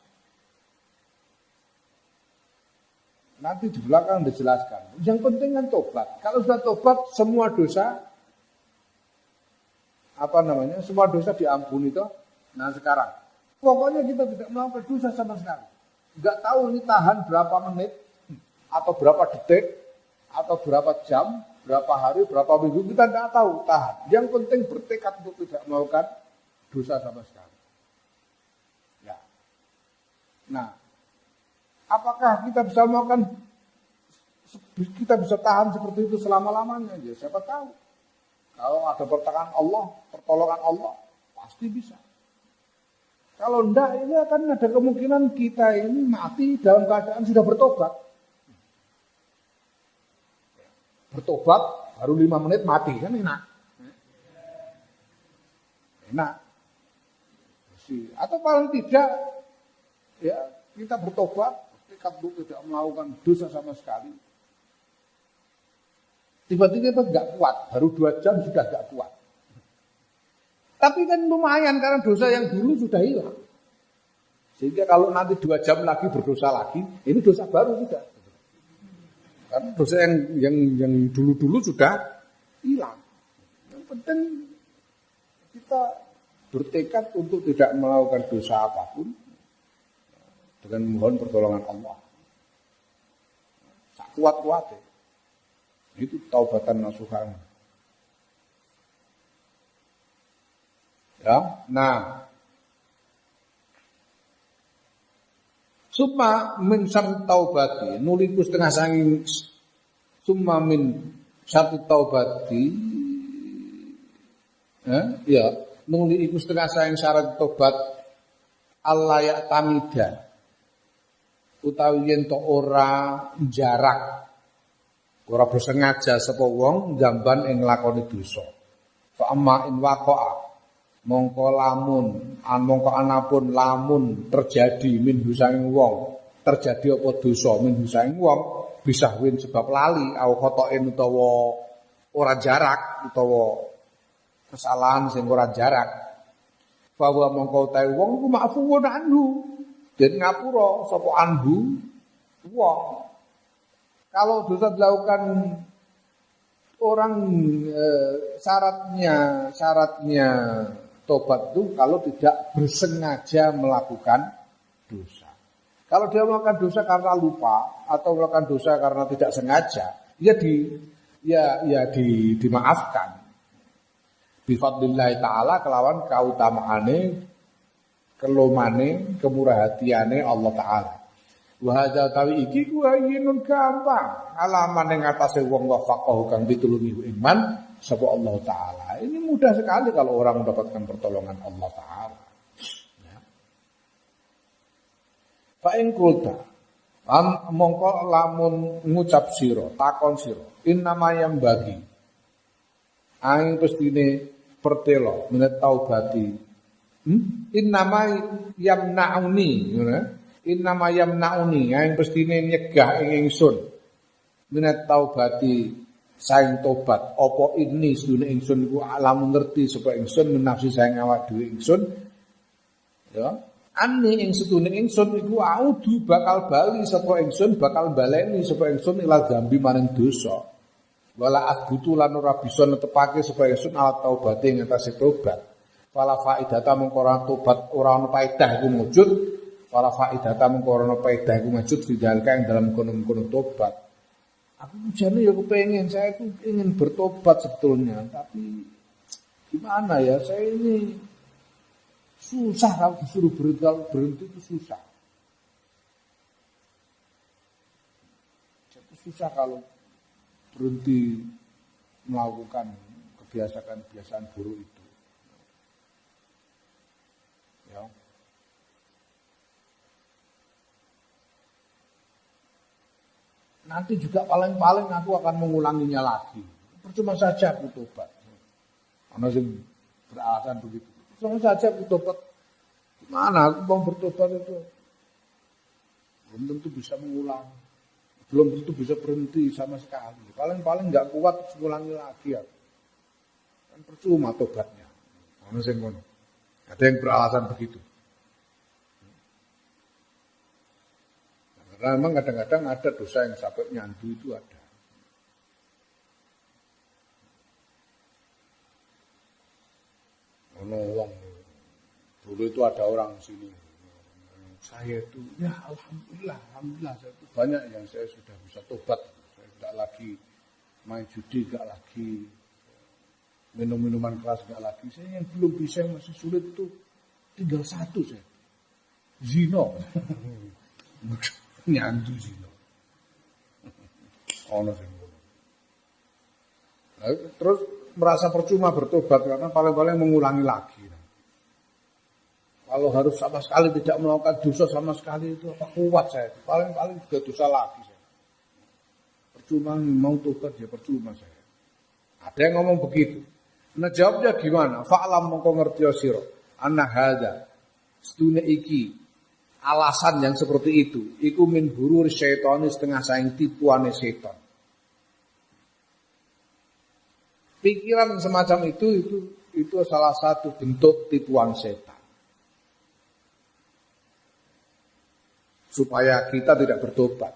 [SPEAKER 1] Nanti di belakang dijelaskan. Yang penting kan tobat. Kalau sudah tobat, semua dosa, semua dosa diampuni toh. Nah sekarang, pokoknya kita tidak melakukan dosa sama sekali. Enggak tahu ini tahan berapa menit, atau berapa detik, atau berapa jam, berapa hari, berapa minggu, kita tidak tahu tahan. Yang penting bertekad untuk tidak melakukan dosa sama sekali. Ya. Nah, apakah kita bisa melakukan, kita bisa tahan seperti itu selama-lamanya? Ya, siapa tahu. Kalau ada pertolongan Allah, pasti bisa. Kalau enggak, ini akan ada kemungkinan kita ini mati dalam keadaan sudah bertobat. Bertobat baru 5 menit mati, kan enak. Enak. Atau paling tidak, ya kita bertobat, tekad untuk tidak melakukan dosa sama sekali. Tiba-tiba kita nggak kuat, baru 2 jam sudah nggak kuat. Tapi kan lumayan karena dosa yang dulu sudah hilang. Sehingga kalau nanti 2 jam lagi berdosa lagi, ini dosa baru sudah. Karena dosa yang dulu-dulu sudah hilang. Yang penting kita bertekad untuk tidak melakukan dosa apapun dengan mohon pertolongan Allah. Sak kuat-kuatnya. Itu taubatan nasuhan. Ya, nah. Summa min syarri taubati, nuliku setengah sanging summa min syarri taubati. Ya, nuli iku setengah sanging syarat tobat Allah ya tamida. Utawi yen to ora jarak. Ora bersengaja sapa wong jamban ing lakoni dosa. Fa amma in waqa'a mongko anapun lamun terjadi min husanging wong, terjadi apa dosa min husanging wong bisa win sebab lali au khotoen utawa ora jarak utawa kesalahan sing ora jarak. Fa wa mongko utahe wong ku maafuun anhu. Den ngapura sapa anhu wong. Kalau dosa dilakukan orang syaratnya tobat itu kalau tidak bersengaja melakukan dosa. Kalau dia melakukan dosa karena lupa atau melakukan dosa karena tidak sengaja, dimaafkan. Bi fadlillah taala kelawan kautamaane kelomane kemurahatiane Allah taala. Wa hadza tawi iki ku ayinun gampang alaman ing atase wong wafaqahu kang ditulungi iman sapa Allah taala. Ini mudah sekali kalau orang mendapatkan pertolongan Allah taala. Ya. Fa in qulta mongko lamun ngucap sira takon sira innama yang bagi aing pestine pertelo menet taubati innama yamnauni ngono. Innama yamnauni yang pestine nyegah ing ingsun minat taubati saing tobat apa ini sedune ingsun iku alam ngerti sapa ingsun menafsi saing awak dhewe ingsun ya ani ing sedune ingsun iku audu bakal bali sapa ingsun bakal baleni sapa ingsun ila dambi maring dosa wala adbutu lan ora bisa netepake sapa ingsun ala taubate ing atase tobat wala faidata mung ora tobat ora ana faedah iku wujud. Para faidata mengkorono faedah iku majud fidalka yang dalam kono-kono tobat. Aku jane ya kepengen, saya itu ingin bertobat sebetulnya, tapi gimana ya? Saya ini susah kalau disuruh berhenti itu susah. Itu susah kalau berhenti melakukan kebiasaan-kebiasaan buruk itu. Ya. Nanti juga paling-paling aku akan mengulanginya lagi. Percuma saja aku tobat. Karena sing beralasan begitu. Percuma saja aku tobat. Gimana aku mau bertobat itu? Belum tentu bisa mengulang. Belum tentu bisa berhenti sama sekali. Paling-paling nggak kuat mengulangi lagi ya. Kan percuma tobatnya. Karena sing ngono. Ada yang beralasan begitu. Karena memang kadang-kadang ada dosa yang sampai nyandu itu ada. Wong dulu itu ada orang sini. Saya itu ya alhamdulillah saya itu banyak yang saya sudah bisa tobat. Saya tidak lagi main judi, tidak lagi minum-minuman keras, tidak lagi. Saya yang belum bisa yang masih sulit itu tinggal satu saya. Zino. Nyandu zino. Ono sing ngono. Terus merasa percuma bertobat karena paling-paling mengulangi lagi. Kalau harus sama sekali tidak melakukan dosa sama sekali itu apa kuat saya. Paling-paling juga dosa lagi saya. Percuma mau tobat ya percuma saya. Ada yang ngomong begitu. Nah jawabnya gimana? Fa'lam mongko ngerti sira. Anna hadza. Setune iki alasan yang seperti itu. Iku min hurur syaitani setengah saing tipuane setan. Pikiran semacam itu salah satu bentuk tipuan setan. Supaya kita tidak bertobat.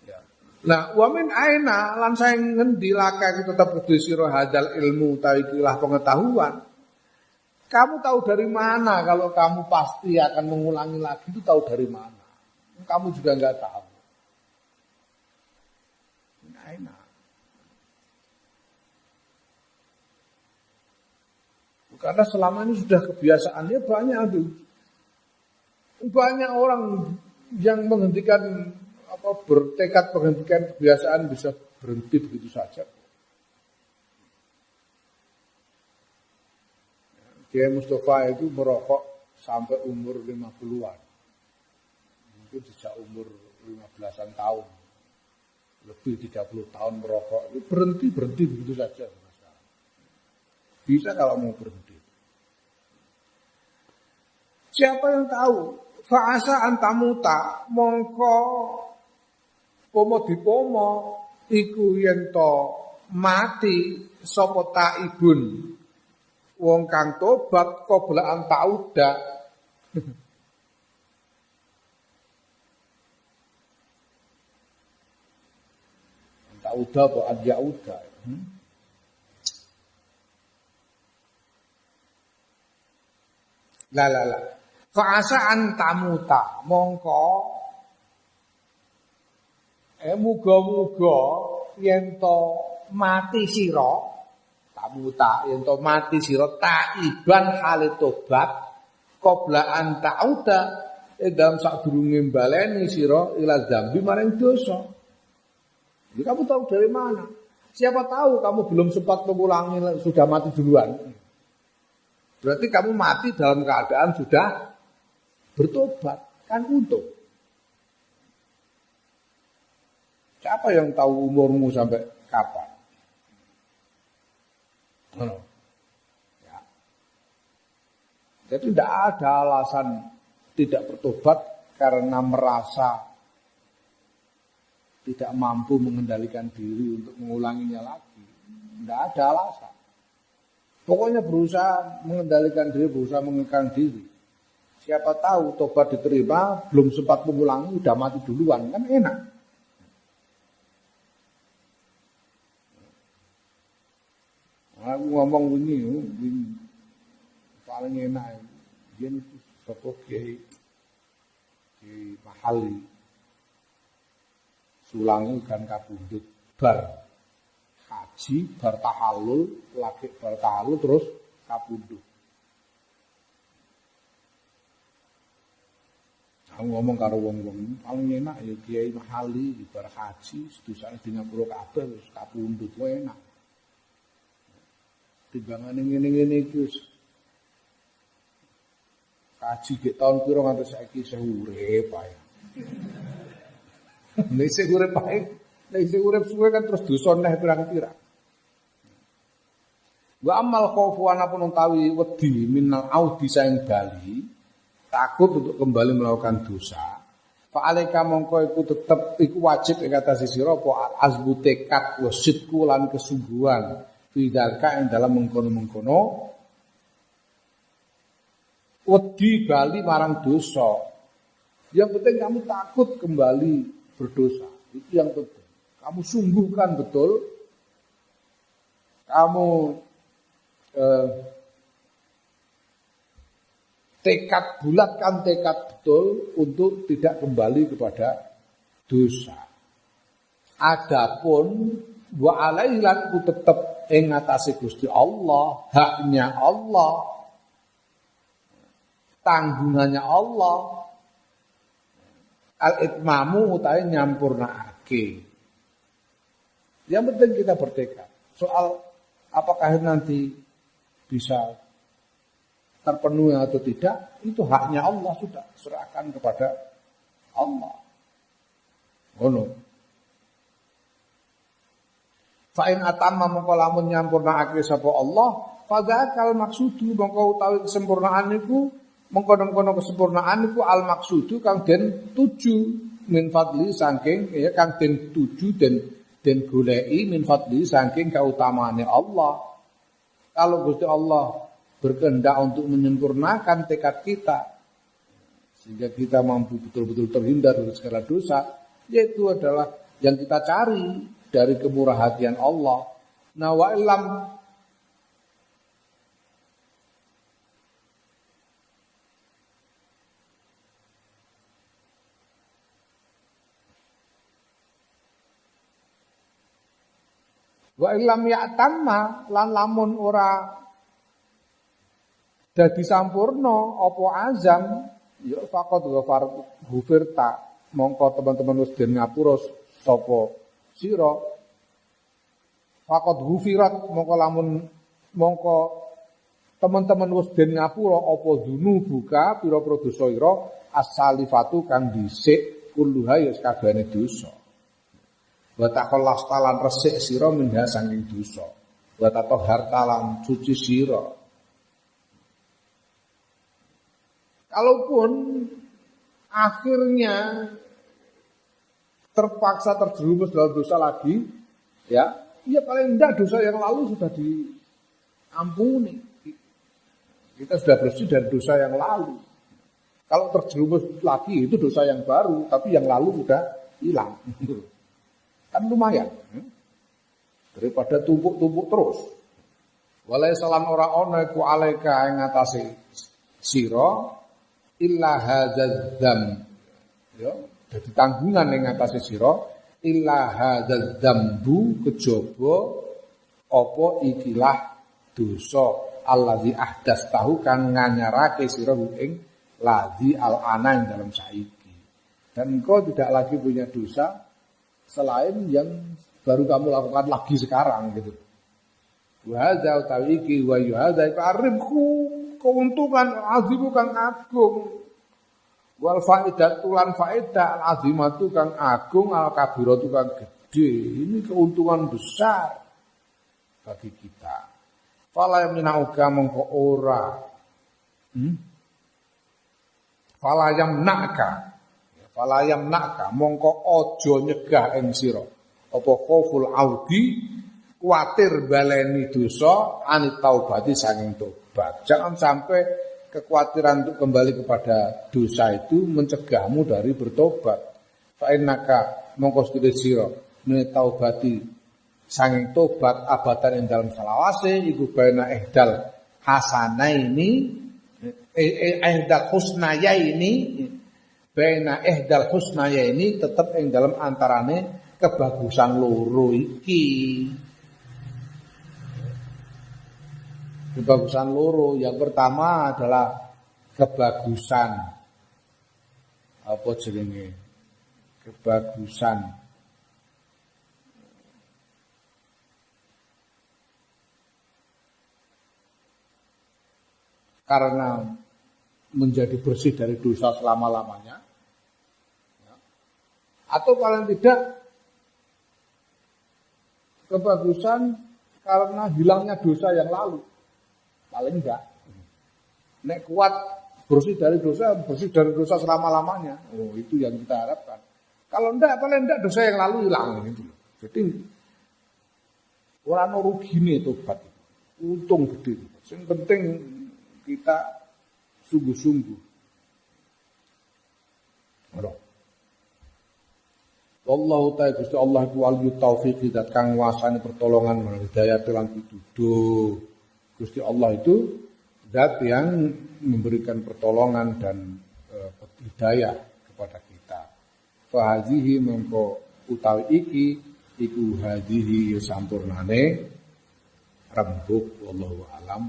[SPEAKER 1] Ya. Nah, wa min aina lan saing ngendi laka tetap kudu sira hadal ilmu utawi ikilah pengetahuan. Kamu tahu dari mana kalau kamu pasti akan mengulangi lagi itu tahu dari mana? Kamu juga enggak tahu. Min aina. Karena selama ini sudah kebiasaannya banyak orang yang menghentikan bertekad menghentikan kebiasaan bisa berhenti begitu saja. Kiai Mustafa itu merokok sampai umur 50-an. Mungkin sejak umur 15-an tahun. Lebih 30 tahun merokok. Itu berhenti begitu saja. Bisa kalau mau berhenti. Siapa yang tahu? Fa'asa antamuta mongko pomo dipomo iku yen to mati sapa taibun wong kang tobat qoblaan tauda tauda apa adyauda la Fa'asa antamuta mongko muga-muga yen to mati sira tamuta yen to mati sira taiban hale tobat qabla an ta'uda dalam sadurunge baleni sira ila dzambi maring dosa. Jadi kamu tahu dari mana? Siapa tahu kamu belum sempat mengulangi sudah mati duluan. Berarti kamu mati dalam keadaan sudah bertobat, kan untung. Siapa yang tahu umurmu sampai kapan? Ya. Jadi tidak ada alasan tidak bertobat karena merasa tidak mampu mengendalikan diri untuk mengulanginya lagi. Tidak ada alasan. Pokoknya berusaha mengendalikan diri, berusaha mengekang diri. Siapa tahu tobat diterima, belum sempat mengulangi, udah mati duluan, kan enak. Aku ngomong ini paling enak. Dia itu sapa kiai Mahali. Sulangi kan kabundut bar haji, bar tahallul, lagi bar tahallul terus kabundut. Aku ngomong karo wong-wong paling enak ya Kiai Mahali bar haji sedusane di ngapura kabeh terus kapundhut wae enak. Timbangane ngene-ngene iki wis haji ge taun pira nganti saiki isih urip ae. Nek isih urip ae, nek isih urip suwe kan terus dosa neh pirang-pirang. Wa amal khaufu ana pun utawi wedi minal audi saing bali takut untuk kembali melakukan dosa. Fa'alaika mongko iku tetep iku wajib ing atas sira apa azbu tekad wasidku lan kesungguhan fidzalika ing dalam mengkono-mengkono wedi bali marang dosa. Yang penting kamu takut kembali berdosa. Itu yang penting. Kamu sungguhkan betul. Kamu tekad bulatkan tekad betul untuk tidak kembali kepada dosa. Adapun wa alailan ku tetep ing atase Gusti Allah, haknya Allah, tanggungannya Allah. Al-itmamu utawi nyampurnaake. Yang penting kita bertekad. Soal apakah nanti bisa terpenuhi atau tidak, itu haknya Allah, sudah serahkan kepada Allah. Fa'in atamma mongko lamun nyampurnakake sapa Allah, fadzakal maksudu mongko utawi kesempurnaan niku mengkono-kono kesempurnaan niku al maksudu kang den tuju min fadli saking ya kang den tuju den goleki min fadli saking kautamaane Allah. Kalau Gusti Allah berkehendak untuk menyempurnakan tekad kita sehingga kita mampu betul-betul terhindar dari segala dosa, yaitu adalah yang kita cari dari kemurah hatian Allah. Nah wa illam ya'tamma lan lamun ora dadi sampurna apa azam ya faqad ghufirta mongko teman-teman wis den ngapura sapa sira faqad ghufirat mongko teman-teman wis den ngapura apa dunubuka pira-pira dosa ira as-salifatu kang dhisik kulluha ya sakabehane dosa. Wa taqallas talan resik sira minha saking dosa. Wa tatahhar talan suci sira. Kalaupun akhirnya terpaksa terjerumus dalam dosa lagi, ya paling enggak dosa yang lalu sudah diampuni. Kita sudah bersih dari dosa yang lalu. Kalau terjerumus lagi itu dosa yang baru, tapi yang lalu sudah hilang. Kan lumayan. Daripada tumpuk-tumpuk terus. Walai salan ora ana iku alaika ing atase sira illa hadzam. Ya, dadi tanggungan ing atase sira illa hadzambu kejaba apa ikilah dosa allazi ahdas tahu kang nganyarake sira ing ladzi al-ana ing dalam saiki. Dan engkau tidak lagi punya dosa selain yang baru kamu lakukan lagi sekarang gitu. Wa hadza tawiki wa yuhadza qaribku keuntungan azimu kang agung. Wal faidatu lan faedah al azimatu kang agung al kabiratu kang gede. Ini keuntungan besar bagi kita. Fala yamna'uka mongko ora. Fala yamna'ka mongko aja nyegah ing sira apa khauful audi kuatir baleni dosa anit taubati saking tobat. Jangan sampai kekhawatiran untuk kembali kepada dosa itu mencegahmu dari bertobat. Fa innaka mongko sedhe sira ne taubati saking tobat abadan ing dalem selawase iku baina ihdal hasanaini ihdal husnayaini baina ihdal husnayaini tetep ing dalem antarane kebagusan loro iki. Kebagusan loro yang pertama adalah kebagusan apa jenenge? Kebagusan karena menjadi bersih dari dosa selama-lamanya. Atau paling tidak kebagusan karena hilangnya dosa yang lalu. Paling enggak. Nek kuat bersih dari dosa selama-lamanya. Oh, itu yang kita harapkan. Kalau enggak, paling enggak dosa yang lalu hilang gitu. Jadi ora ono rugine tobat itu. Untung gede. Yang penting kita sungguh-sungguh. Wallahu ta'ala Gusti Allah iku waliyut taufiq zat kang wasani pertolongan menawi hidayah lan pituduh. Gusti Allah itu zat yang memberikan pertolongan dan hidayah kepada kita. Fa hadhihi mengko utawi iki iku hadhihi sampurnane rembug wallahu alam.